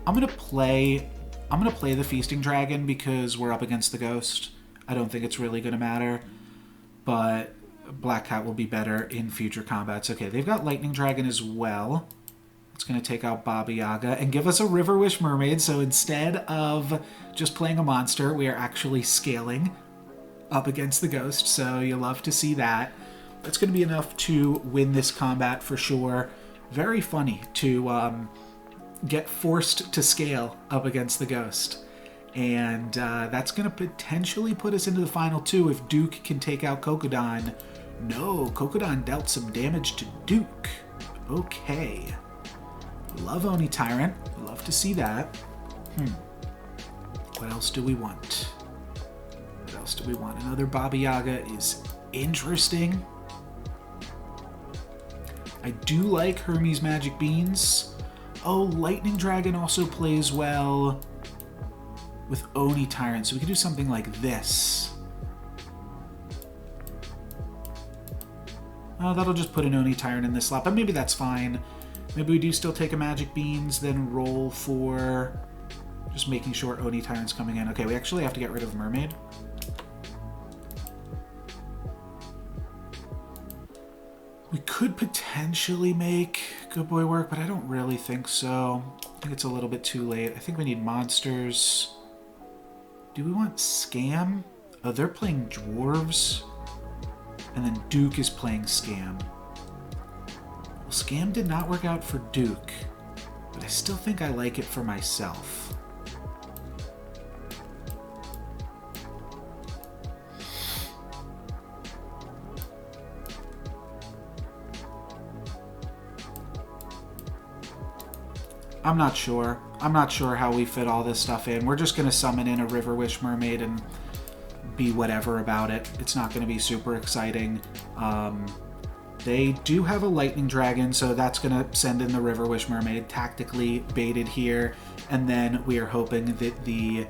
I'm gonna play the Feasting Dragon because we're up against the Ghost. I don't think it's really gonna matter, but Black Cat will be better in future combats. Okay, they've got Lightning Dragon as well. It's gonna take out Baba Yaga and give us a River Wish Mermaid. So instead of just playing a monster, we are actually scaling up against the Ghost. So you love to see that. That's gonna be enough to win this combat for sure. Very funny to get forced to scale up against the Ghost. And that's going to potentially put us into the final two if Duke can take out Kokodon. No, Kokodon dealt some damage to Duke. Okay. Love Oni Tyrant. Love to see that. What else do we want? What else do we want? Another Baba Yaga is interesting. I do like Hermes Magic Beans. Oh, Lightning Dragon also plays well with Oni Tyrant, so we could do something like this. Oh, that'll just put an Oni Tyrant in this slot, but maybe that's fine. Maybe we do still take a Magic Beans, then roll for just making sure Oni Tyrant's coming in. Okay, we actually have to get rid of Mermaid. We could potentially make Good Boy work, but I don't really think so. I think it's a little bit too late. I think we need monsters. Do we want Scam? Oh, they're playing Dwarves. And then Duke is playing Scam. Well, Scam did not work out for Duke, but I still think I like it for myself. I'm not sure. I'm not sure how we fit all this stuff in. We're just going to summon in a River Wish Mermaid and be whatever about it. It's not going to be super exciting. They do have a Lightning Dragon, so that's going to send in the River Wish Mermaid, tactically baited here. And then we are hoping that the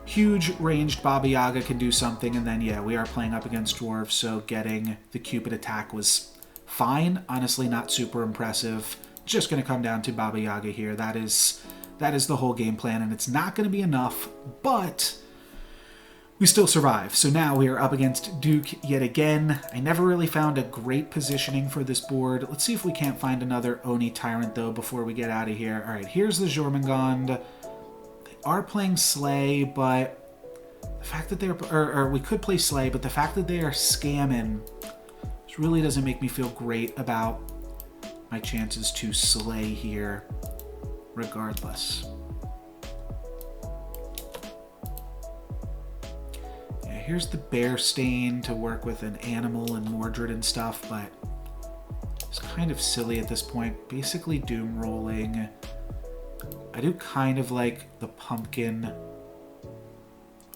huge ranged Baba Yaga can do something. And then, yeah, we are playing up against Dwarves, so getting the Cupid attack was fine. Honestly, not super impressive. Just going to come down to Baba Yaga here. That is the whole game plan, and it's not going to be enough, but we still survive. So now we are up against Duke yet again. I never really found a great positioning for this board. Let's see if we can't find another Oni Tyrant, though, before we get out of here. All right, here's the Jormungand. They are playing Slay, but the fact that they're... Or we could play Slay, but the fact that they are scamming this really doesn't make me feel great about my chances to slay here, regardless. Yeah, here's the Bear Stain to work with an animal and Mordred and stuff, but it's kind of silly at this point. Basically doom rolling. I do kind of like the pumpkin.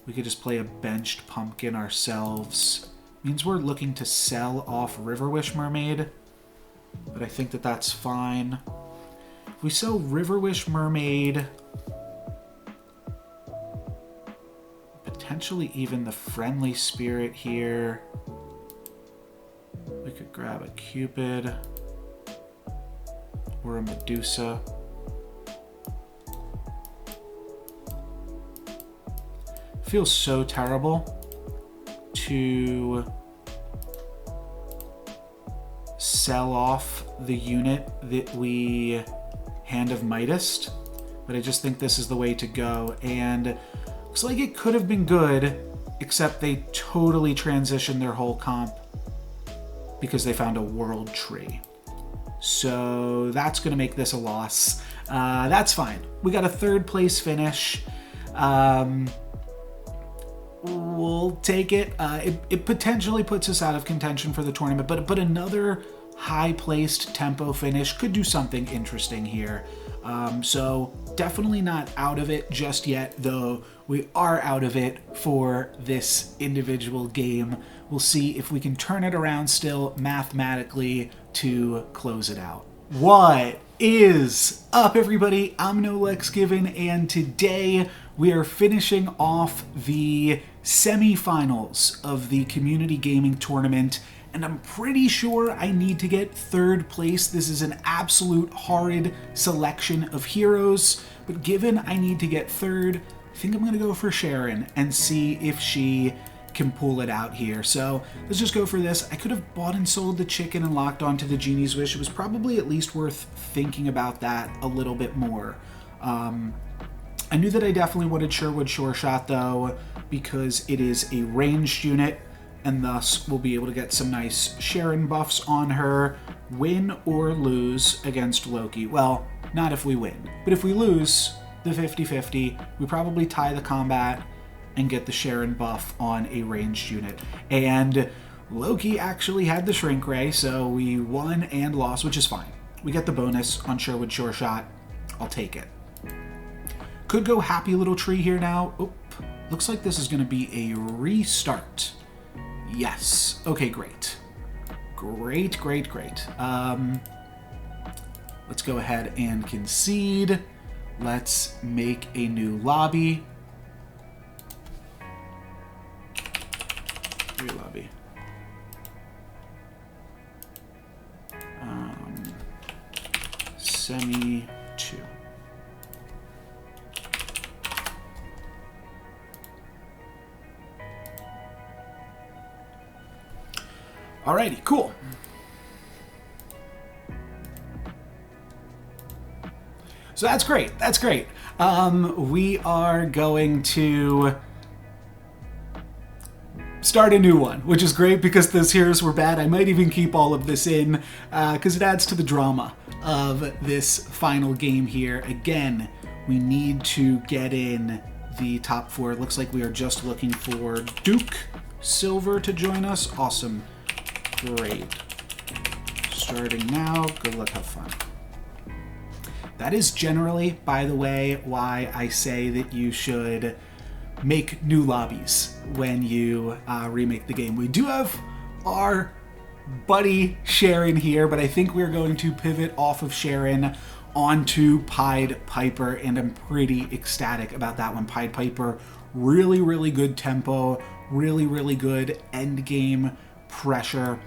We could just play a benched pumpkin ourselves. Means we're looking to sell off River Wish Mermaid, but I think that that's fine. If we sell River Wish Mermaid, potentially even the Friendly Spirit here, we could grab a Cupid or a Medusa. Feels so terrible to sell off the unit that we Hand of Midas, but I just think this is the way to go, and looks like it could have been good, except they totally transitioned their whole comp because they found a world tree. So that's going to make this a loss. That's fine. We got a third place finish. We'll take it. It potentially puts us out of contention for the tournament, but another high-placed tempo finish could do something interesting here. So definitely not out of it just yet, though we are out of it for this individual game. We'll see if we can turn it around still mathematically to close it out. What is up, everybody? I'm NoLucksGiven, and today we are finishing off the semifinals of the Community Gaming Tournament, and I'm pretty sure I need to get third place. This is an absolute horrid selection of heroes, but given I need to get third, I think I'm going to go for Sharon and see if she can pull it out here. So let's just go for this. I could have bought and sold the chicken and locked onto the Genie's Wish. It was probably at least worth thinking about that a little bit more. I knew that I definitely wanted Sherwood Sure Shot, though, because it is a ranged unit, and thus we'll be able to get some nice Sharon buffs on her, win or lose against Loki. Well, not if we win, but if we lose the 50-50, we probably tie the combat and get the Sharon buff on a ranged unit. And Loki actually had the Shrink Ray, so we won and lost, which is fine. We get the bonus on Sherwood Sure Shot. I'll take it. Could go happy little tree here now. Oop. Looks like this is going to be a restart. Yes. Okay, great. Great. Let's go ahead and concede. Let's make a new lobby. New lobby. Semi 2. Alrighty, cool. So that's great. That's great. We are going to start a new one, which is great because those heroes were bad. I might even keep all of this in because it adds to the drama of this final game here. Again, we need to get in the top 4. It looks like we are just looking for Duke Silver to join us. Awesome. Great. Starting now. Good luck. Have fun. That is generally, by the way, why I say that you should make new lobbies when you remake the game. We do have our buddy Sharon here, but I think we're going to pivot off of Sharon onto Pied Piper, and I'm pretty ecstatic about that one. Pied Piper, really good tempo, really good end game pressure.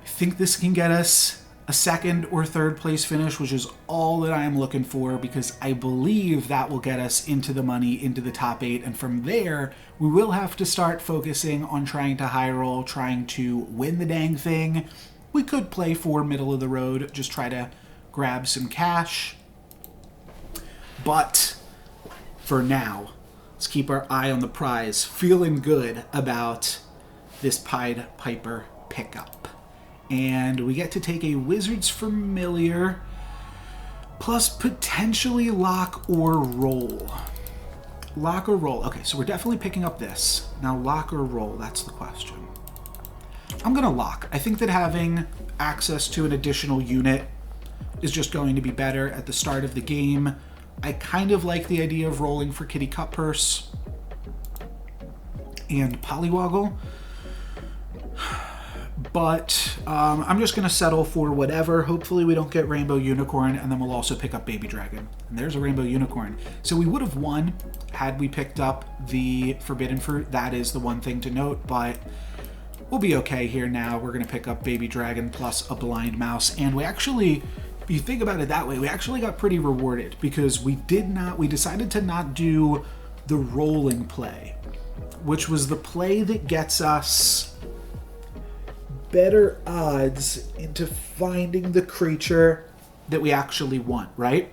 I think this can get us a 2nd or 3rd place finish, which is all that I am looking for, because I believe that will get us into the money, into the top 8, and from there we will have to start focusing on trying to high roll, trying to win the dang thing. We could play for middle of the road, just try to grab some cash, but for now let's keep our eye on the prize. Feeling good about this Pied Piper pickup. And we get to take a Wizard's Familiar plus potentially lock or roll. Lock or roll. Okay, so we're definitely picking up this. Now lock or roll, that's the question. I'm going to lock. I think that having access to an additional unit is just going to be better at the start of the game. I kind of like the idea of rolling for Kitty Cup Purse and Polywoggle. But I'm just going to settle for whatever. Hopefully we don't get Rainbow Unicorn, and then we'll also pick up Baby Dragon. And there's a Rainbow Unicorn. So we would have won had we picked up the Forbidden Fruit. That is the one thing to note, but we'll be okay here now. We're going to pick up Baby Dragon plus a Blind Mouse. And we actually, if you think about it that way, we actually got pretty rewarded because we decided to not do the rolling play, which was the play that gets us better odds into finding the creature that we actually want, right?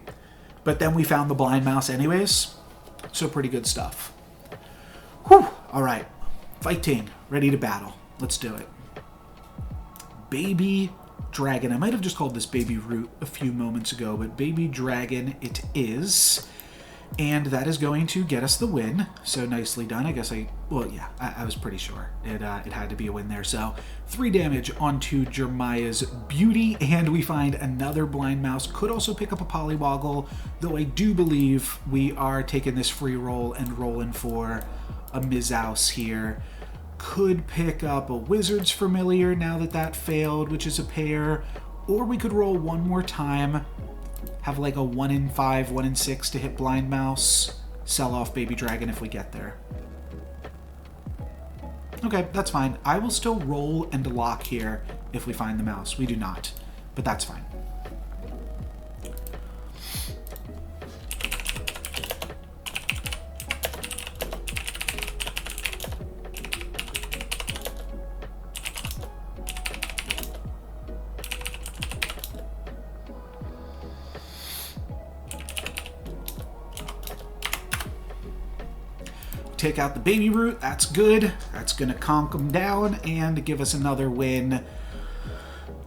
But then we found the Blind Mouse anyways, so pretty good stuff. Whew! All right, fighting, ready to battle. Let's do it. Baby Dragon. I might have just called this Baby Root a few moments ago, but Baby Dragon it is. And that is going to get us the win. So nicely done. I guess I was pretty sure it had to be a win there. So 3 damage onto Jeremiah's Beauty, and we find another Blind Mouse. Could also pick up a Polywoggle, though I do believe we are taking this free roll and rolling for a Mizouse here. Could pick up a Wizard's Familiar now that that failed, which is a pair, or we could roll one more time. Have like a 1 in 5, 1 in 6 to hit Blind Mouse. Sell off Baby Dragon if we get there. Okay, that's fine. I will still roll and lock here if we find the mouse. We do not, but that's fine. Take out the Baby Root, that's good. That's gonna conk them down and give us another win.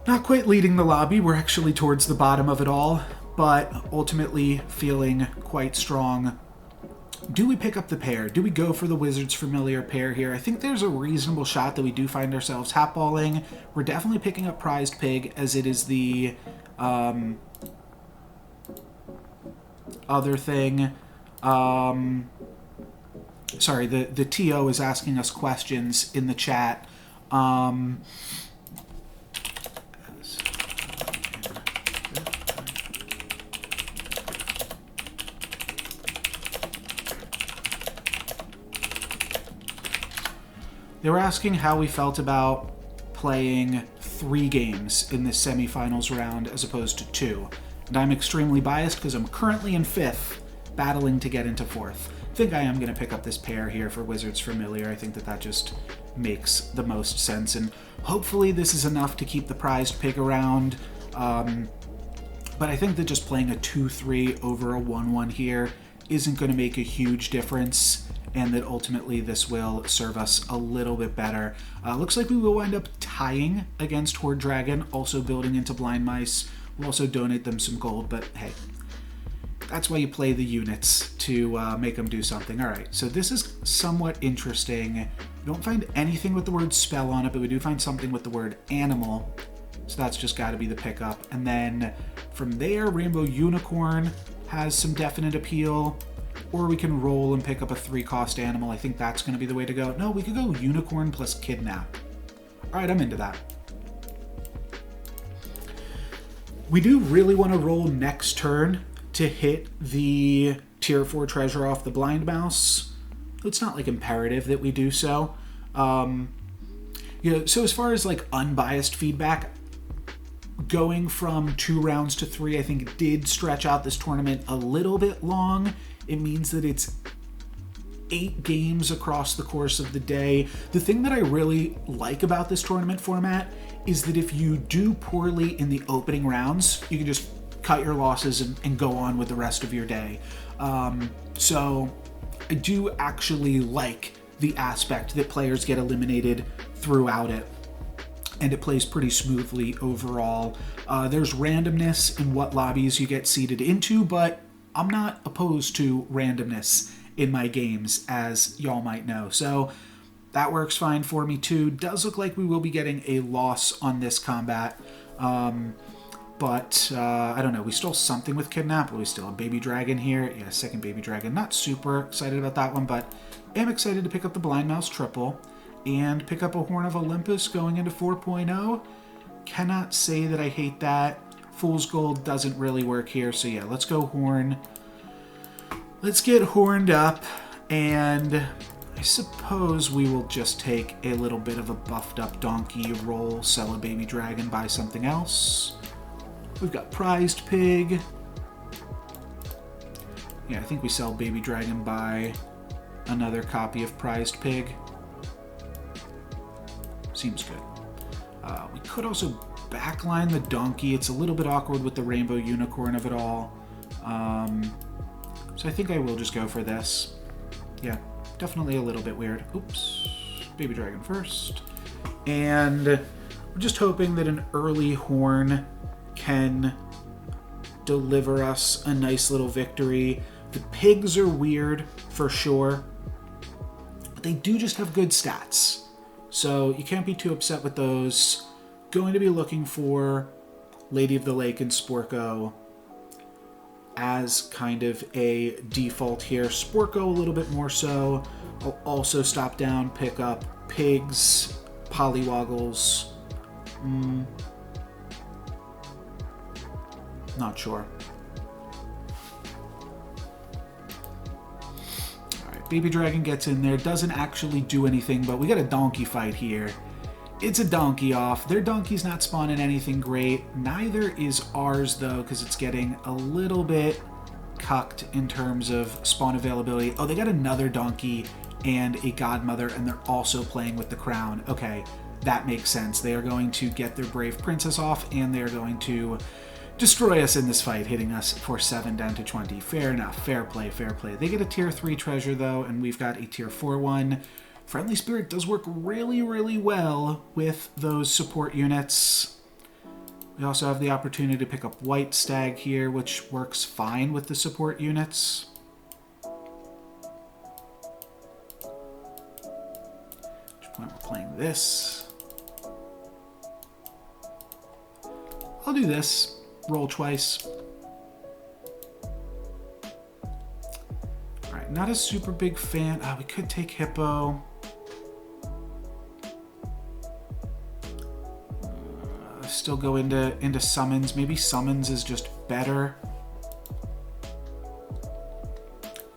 Not quite leading the lobby, we're actually towards the bottom of it all, but ultimately feeling quite strong. Do we pick up the pair? Do we go for the Wizard's Familiar pair here? I think there's a reasonable shot that we do find ourselves hatballing. We're definitely picking up Prized Pig, as it is the other thing. Sorry, the TO is asking us questions in the chat. They were asking how we felt about playing 3 games in this semifinals round as opposed to 2. And I'm extremely biased because I'm currently in 5th, battling to get into 4th. I think I am going to pick up this pair here for Wizards Familiar. I think that just makes the most sense. And hopefully this is enough to keep the prized pig around. But I think that just playing a 2-3 over a 1-1 here isn't going to make a huge difference, and that ultimately this will serve us a little bit better. Looks like we will wind up tying against Horde Dragon, also building into Blind Mice. We'll also donate them some gold, but hey, that's why you play the units, to make them do something. All right, so this is somewhat interesting. We don't find anything with the word spell on it, but we do find something with the word animal. So that's just got to be the pickup. And then from there, Rainbow Unicorn has some definite appeal. Or we can roll and pick up a 3-cost animal. I think that's going to be the way to go. No, we could go Unicorn plus Kidnap. All right, I'm into that. We do really want to roll next turn to hit the tier 4 treasure off the Blind Mouse. It's not like imperative that we do so. So as far as like unbiased feedback, going from 2 rounds to 3, I think did stretch out this tournament a little bit long. It means that it's 8 games across the course of the day. The thing that I really like about this tournament format is that if you do poorly in the opening rounds, you can just cut your losses and go on with the rest of your day. So I do actually like the aspect that players get eliminated throughout it, and it plays pretty smoothly overall. There's randomness in what lobbies you get seeded into, but I'm not opposed to randomness in my games, as y'all might know. So that works fine for me too. Does look like we will be getting a loss on this combat. But I don't know. We stole something with Kidnap. We still have Baby Dragon here. Yeah, second Baby Dragon. Not super excited about that one, but am excited to pick up the Blind Mouse triple and pick up a Horn of Olympus going into 4.0. Cannot say that I hate that. Fool's Gold doesn't really work here, so yeah, let's go Horn. Let's get horned up, and I suppose we will just take a little bit of a buffed up donkey, roll, sell a Baby Dragon, buy something else. We've got Prized Pig. Yeah, I think we sell Baby Dragon, buy another copy of Prized Pig. Seems good. We could also backline the donkey. It's a little bit awkward with the Rainbow Unicorn of it all. So I think I will just go for this. Yeah, definitely a little bit weird. Oops. Baby Dragon first. And we're just hoping that an early horn can deliver us a nice little victory. The pigs are weird for sure, but they do just have good stats. So you can't be too upset with those. Going to be looking for Lady of the Lake and Sporko as kind of a default here. Sporko a little bit more so. I'll also stop down, pick up pigs, Polywoggles. Not sure. Alright, Baby Dragon gets in there. Doesn't actually do anything, but we got a donkey fight here. It's a donkey off. Their donkey's not spawning anything great. Neither is ours, though, because it's getting a little bit cucked in terms of spawn availability. Oh, they got another donkey and a godmother, and they're also playing with the crown. Okay, that makes sense. They are going to get their brave princess off, and they're going to destroy us in this fight, hitting us for 7 down to 20. Fair enough. Fair play, fair play. They get a tier 3 treasure, though, and we've got a tier 4 one. Friendly Spirit does work really, really well with those support units. We also have the opportunity to pick up White Stag here, which works fine with the support units. At which point we're playing this. I'll do this. Roll twice. Not a super big fan. We could take Hippo. Still go into summons. Maybe summons is just better.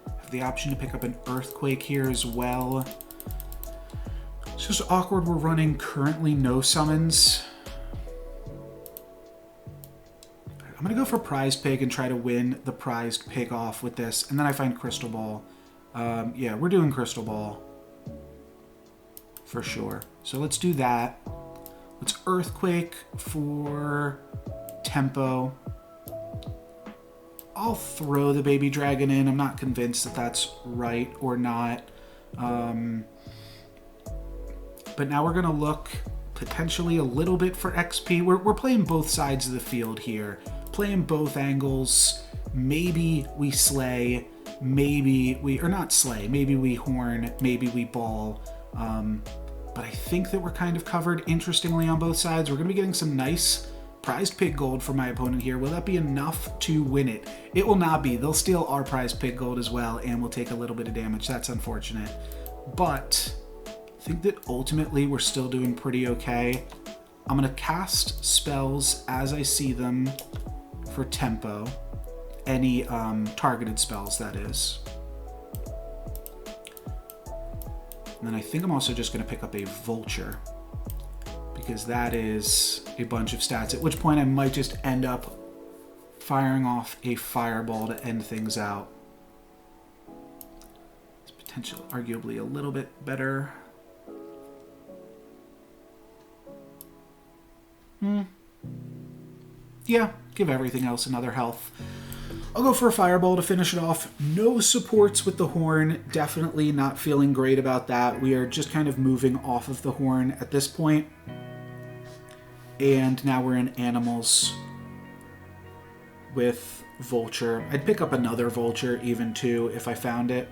Have the option to pick up an earthquake here as well. It's just awkward. We're running currently no summons. I'm gonna go for Prized Pig and try to win the Prized Pig off with this, and then I find Crystal Ball. Yeah, we're doing Crystal Ball for sure. So let's do that. Let's Earthquake for tempo. I'll throw the baby dragon in. I'm not convinced that that's right or not. But now we're going to look potentially a little bit for XP. We're playing both sides of the field here. Playing both angles. Maybe we slay. Maybe we... Or not slay. Maybe we horn. Maybe we ball. But I think that we're kind of covered, interestingly, on both sides. We're going to be getting some nice Prized Pig gold from my opponent here. Will that be enough to win it? It will not be. They'll steal our Prized Pig gold as well, and we'll take a little bit of damage. That's unfortunate. But I think that ultimately we're still doing pretty okay. I'm going to cast spells as I see them for tempo. Any targeted spells, that is. And then I think I'm also just going to pick up a Vulture, because that is a bunch of stats, at which point I might just end up firing off a Fireball to end things out. It's potentially arguably a little bit better. Yeah, give everything else another health. I'll go for a Fireball to finish it off. No supports with the Horn. Definitely not feeling great about that. We are just kind of moving off of the Horn at this point. And now we're in Animals with Vulture. I'd pick up another Vulture even too if I found it.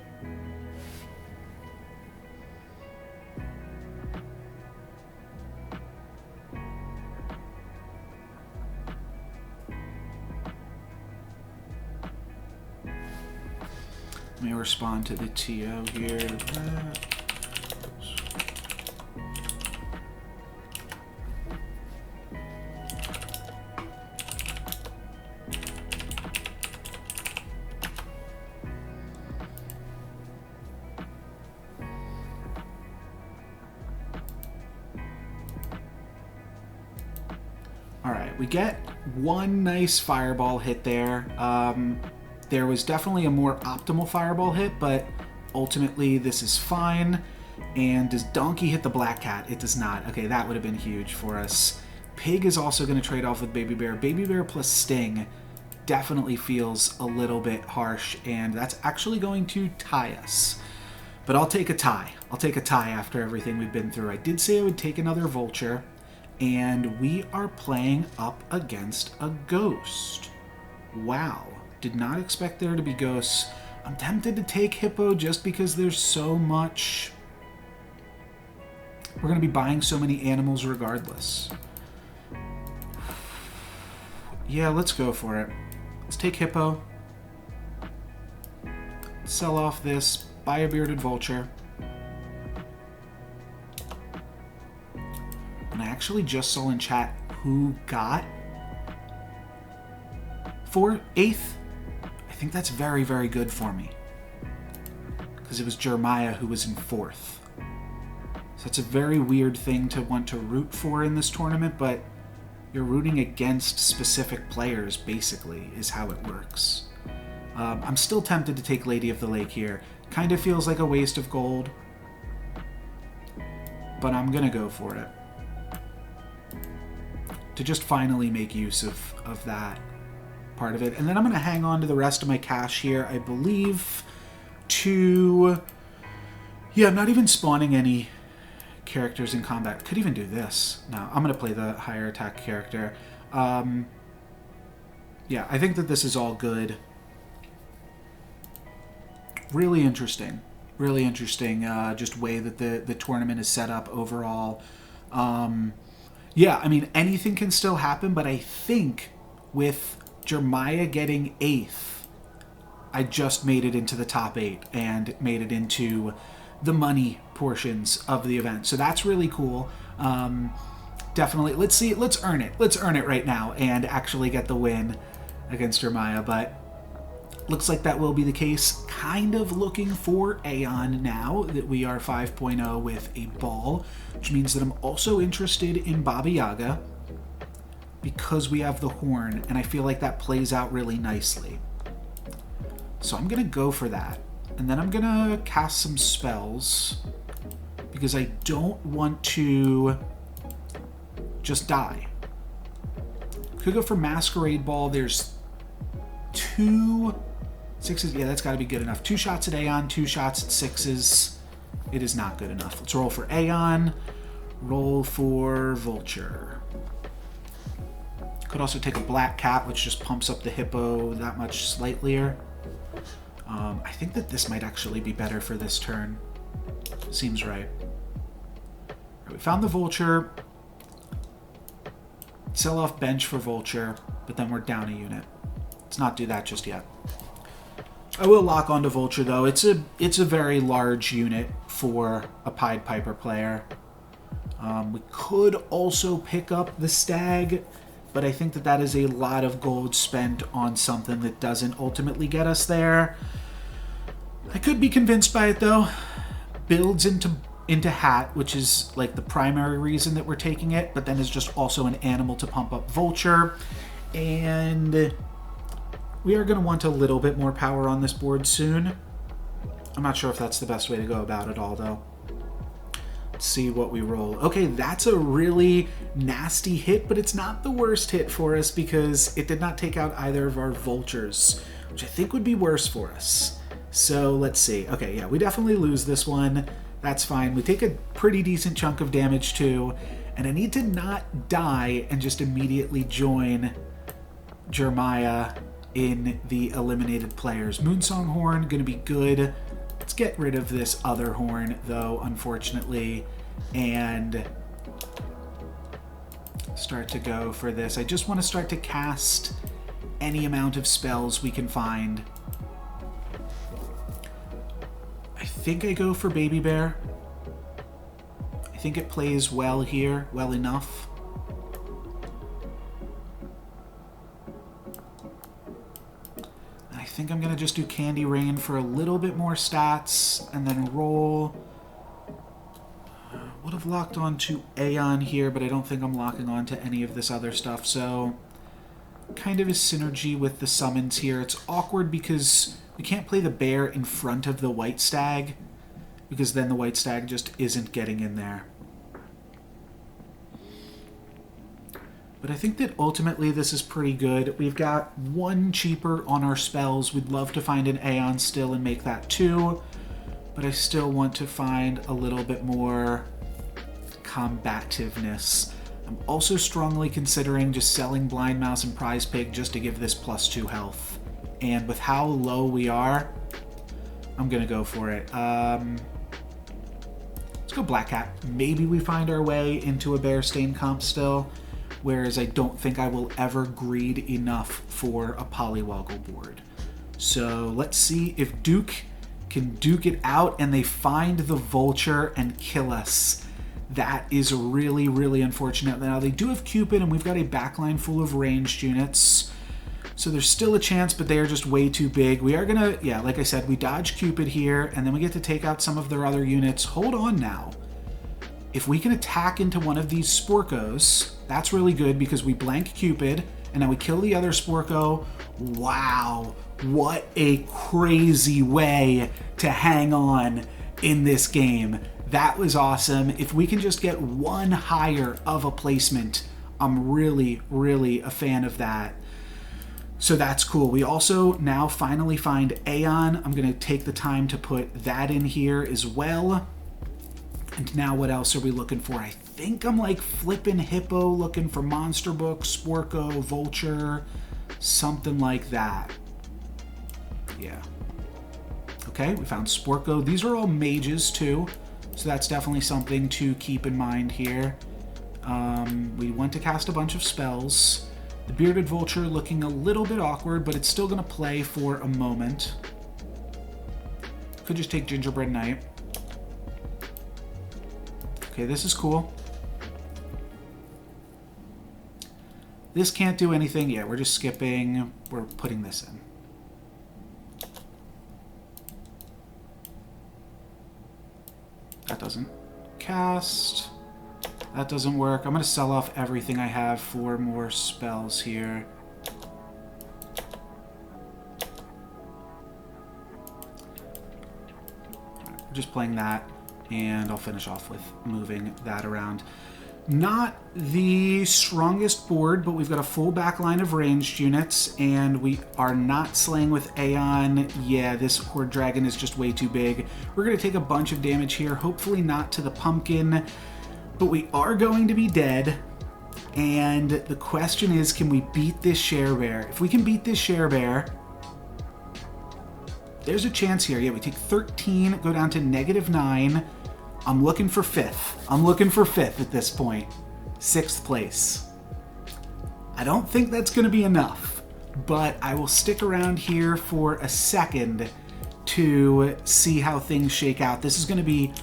Let me respond to the TO here. All right, we get one nice Fireball hit there. There was definitely a more optimal Fireball hit, but ultimately this is fine. And does Donkey hit the Black Cat? It does not. Okay, that would have been huge for us. Pig is also going to trade off with Baby Bear. Baby Bear plus Sting definitely feels a little bit harsh, and that's actually going to tie us. But I'll take a tie. I'll take a tie after everything we've been through. I did say I would take another Vulture, and we are playing up against a Ghost. Wow. Did not expect there to be ghosts. I'm tempted to take Hippo just because there's so much. We're going to be buying so many animals regardless. Yeah, let's go for it. Let's take Hippo. Sell off this. Buy a Bearded Vulture. And I actually just saw in chat who got 8th. I think that's very, very good for me. Because it was Jeremiah who was in 4th. So it's a very weird thing to want to root for in this tournament, but you're rooting against specific players, basically, is how it works. I'm still tempted to take Lady of the Lake here. Kind of feels like a waste of gold. But I'm going to go for it. To just finally make use of that part of it. And then I'm going to hang on to the rest of my cash here, I believe, to... Yeah, I'm not even spawning any characters in combat. Could even do this. No, I'm going to play the higher attack character. Yeah, I think that this is all good. Really interesting. Really interesting, just way that the tournament is set up overall. Yeah, I mean, anything can still happen, but I think with Jeremiah getting 8th, I just made it into the top 8 and made it into the money portions of the event. So that's really cool. Definitely, let's earn it. Let's earn it right now and actually get the win against Jeremiah. But looks like that will be the case. Kind of looking for Aeon now that we are 5.0 with a ball, which means that I'm also interested in Baba Yaga because we have the horn, and I feel like that plays out really nicely. So I'm going to go for that. And then I'm going to cast some spells because I don't want to just die. Could go for Masquerade Ball. There's 2 6s. Yeah, that's got to be good enough. 2 shots at Aeon, 2 shots at 6s. It is not good enough. Let's roll for Aeon. Roll for Vulture. Could also take a Black Cat, which just pumps up the Hippo that much slightlier. I think that this might actually be better for this turn. Seems right. We found the Vulture. Sell off bench for Vulture, but then we're down a unit. Let's not do that just yet. I will lock onto Vulture, though. It's a very large unit for a Pied Piper player. We could also pick up the Stag, but I think that that is a lot of gold spent on something that doesn't ultimately get us there. I could be convinced by it, though. Builds into Hat, which is like the primary reason that we're taking it, but then is just also an animal to pump up Vulture. And we are going to want a little bit more power on this board soon. I'm not sure if that's the best way to go about it all, though. Let's see what we roll. Okay, that's a really nasty hit, but it's not the worst hit for us because it did not take out either of our Vultures, which I think would be worse for us. So let's see. Okay, yeah, we definitely lose this one. That's fine. We take a pretty decent chunk of damage too, and I need to not die and just immediately join Jeremiah in the eliminated players. Moonsong Horn, going to be good. Let's get rid of this other horn, though, unfortunately, and start to go for this. I just want to start to cast any amount of spells we can find. I think I go for Baby Bear. I think it plays well here, well enough. I think I'm going to just do Candy Rain for a little bit more stats and then roll. Would have locked onto Aeon here, but I don't think I'm locking onto any of this other stuff, so kind of a synergy with the summons here. It's awkward because we can't play the bear in front of the White Stag because then the White Stag just isn't getting in there. But I think that ultimately this is pretty good. We've got 1 cheaper on our spells. We'd love to find an Aeon still and make that 2. But I still want to find a little bit more combativeness. I'm also strongly considering just selling Blind Mouse and Prize Pig just to give this +2 health. And with how low we are, I'm going to go for it. Let's go Black Cat. Maybe we find our way into a Bear Stain comp still. Whereas I don't think I will ever greed enough for a Polywoggle board. So let's see if Duke can duke it out and they find the Vulture and kill us. That is really, really unfortunate. Now they do have Cupid and we've got a backline full of ranged units. So there's still a chance, but they are just way too big. We are gonna, yeah, like I said, we dodge Cupid here and then we get to take out some of their other units. Hold on now. If we can attack into one of these Sporkos, that's really good because we blank Cupid, and now we kill the other Sporko. Wow, what a crazy way to hang on in this game. That was awesome. If we can just get 1 higher of a placement, I'm really, really a fan of that. So that's cool. We also now finally find Aeon. I'm going to take the time to put that in here as well. And now what else are we looking for? I think I'm like flipping Hippo, looking for Monster Book, Sporko, Vulture, something like that. Yeah. Okay, we found Sporko. These are all mages too, so that's definitely something to keep in mind here. We want to cast a bunch of spells. The bearded vulture looking a little bit awkward, but it's still going to play for a moment. Could just take gingerbread knight. Okay, this is cool. This can't do anything. Yeah, we're just skipping. We're putting this in. That doesn't cast. That doesn't work. I'm going to sell off everything I have for more spells here. We're just playing that, and I'll finish off with moving that around. Not the strongest board, but we've got a full back line of ranged units, and we are not slaying with Aeon. Yeah, this Horde Dragon is just way too big. We're going to take a bunch of damage here, hopefully not to the pumpkin, but we are going to be dead. And the question is, can we beat this Sharebear? If we can beat this Sharebear, there's a chance here. Yeah, we take 13, go down to -9. I'm looking for 5th. I'm looking for 5th at this point. 6th place. I don't think that's going to be enough, but I will stick around here for a second to see how things shake out. This is going to be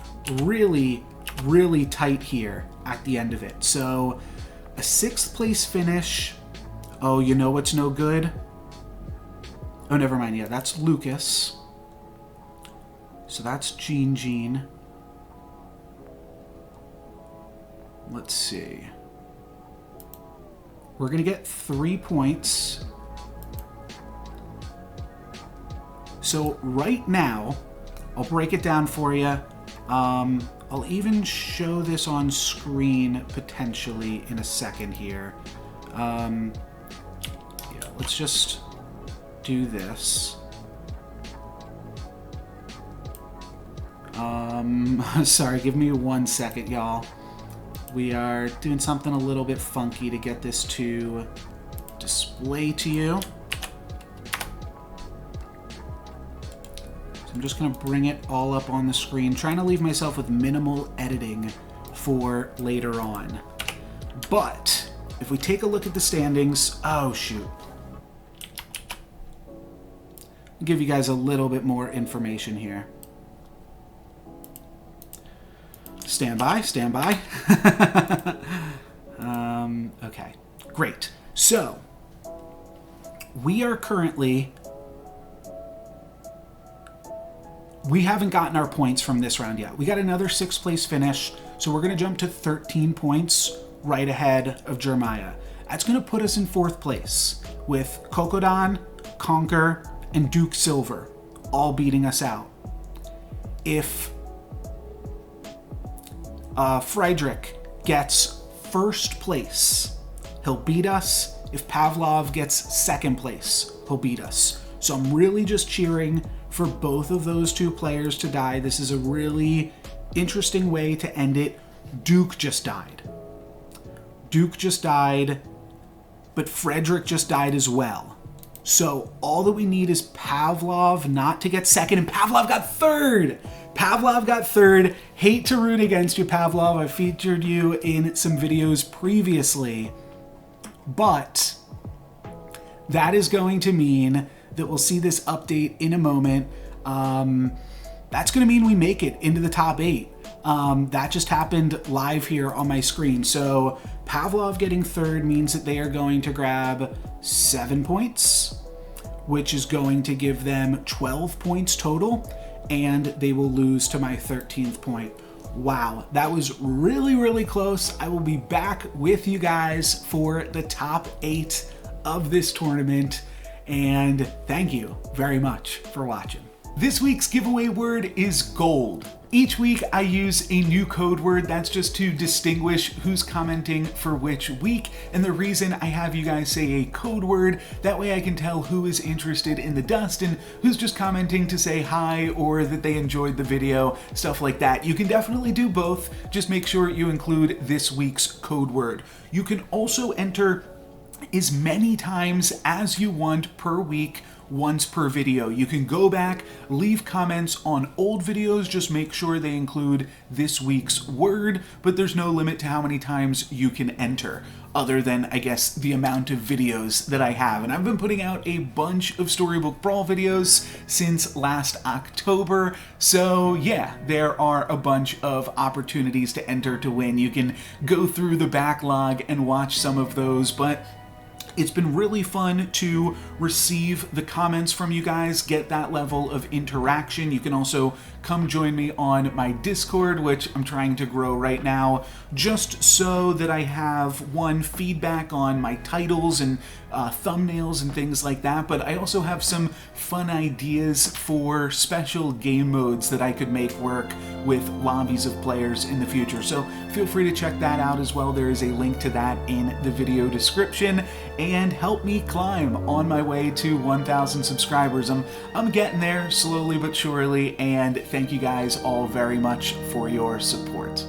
really, really tight here at the end of it. So a 6th place finish. Oh, you know what's no good? Oh, never mind. Yeah, that's Lucas. So that's Jean. Let's see. We're going to get 3 points. So right now, I'll break it down for you. I'll even show this on screen potentially in a second here. Yeah, let's just do this. Sorry, give me 1 second, y'all. We are doing something a little bit funky to get this to display to you. So I'm just going to bring it all up on the screen, trying to leave myself with minimal editing for later on. But if we take a look at the standings, oh shoot. I'll give you guys a little bit more information here. Stand by, stand by. Okay, great. So, we are currently... We haven't gotten our points from this round yet. We got another 6th place finish, so we're going to jump to 13 points right ahead of Jeremiah. That's going to put us in 4th place, with Kokodan, Conquer, and Duke Silver all beating us out. If Friedrich gets 1st place, he'll beat us. If Pavlov gets 2nd place, he'll beat us. So I'm really just cheering for both of those 2 players to die. This is a really interesting way to end it. Duke just died. Duke just died, but Frederick just died as well. So all that we need is Pavlov not to get 2nd, and Pavlov got 3rd! Pavlov got 3rd. Hate to root against you, Pavlov. I featured you in some videos previously. But that is going to mean that we'll see this update in a moment. That's going to mean we make it into the top 8. That just happened live here on my screen. So Pavlov getting 3rd means that they are going to grab 7 points, which is going to give them 12 points total, and they will lose to my 13th point. Wow, that was really, really close. I will be back with you guys for the top 8 of this tournament, and thank you very much for watching. This week's giveaway word is gold. Each week I use a new code word. That's just to distinguish who's commenting for which week. And the reason I have you guys say a code word, that way I can tell who is interested in the dust and who's just commenting to say hi or that they enjoyed the video, stuff like that. You can definitely do both. Just make sure you include this week's code word. You can also enter as many times as you want per week, once per video. You can go back, leave comments on old videos, just make sure they include this week's word, but there's no limit to how many times you can enter. other than, I guess, the amount of videos that I have. And I've been putting out a bunch of Storybook Brawl videos since last October, so yeah, there are a bunch of opportunities to enter to win. You can go through the backlog and watch some of those, but it's been really fun to receive the comments from you guys, get that level of interaction. You can also come join me on my Discord, which I'm trying to grow right now, just so that I have, feedback on my titles and thumbnails and things like that, but I also have some fun ideas for special game modes that I could make work with lobbies of players in the future. So feel free to check that out as well. There is a link to that in the video description, and help me climb on my way to 1,000 subscribers. I'm getting there slowly but surely, and thank you guys all very much for your support.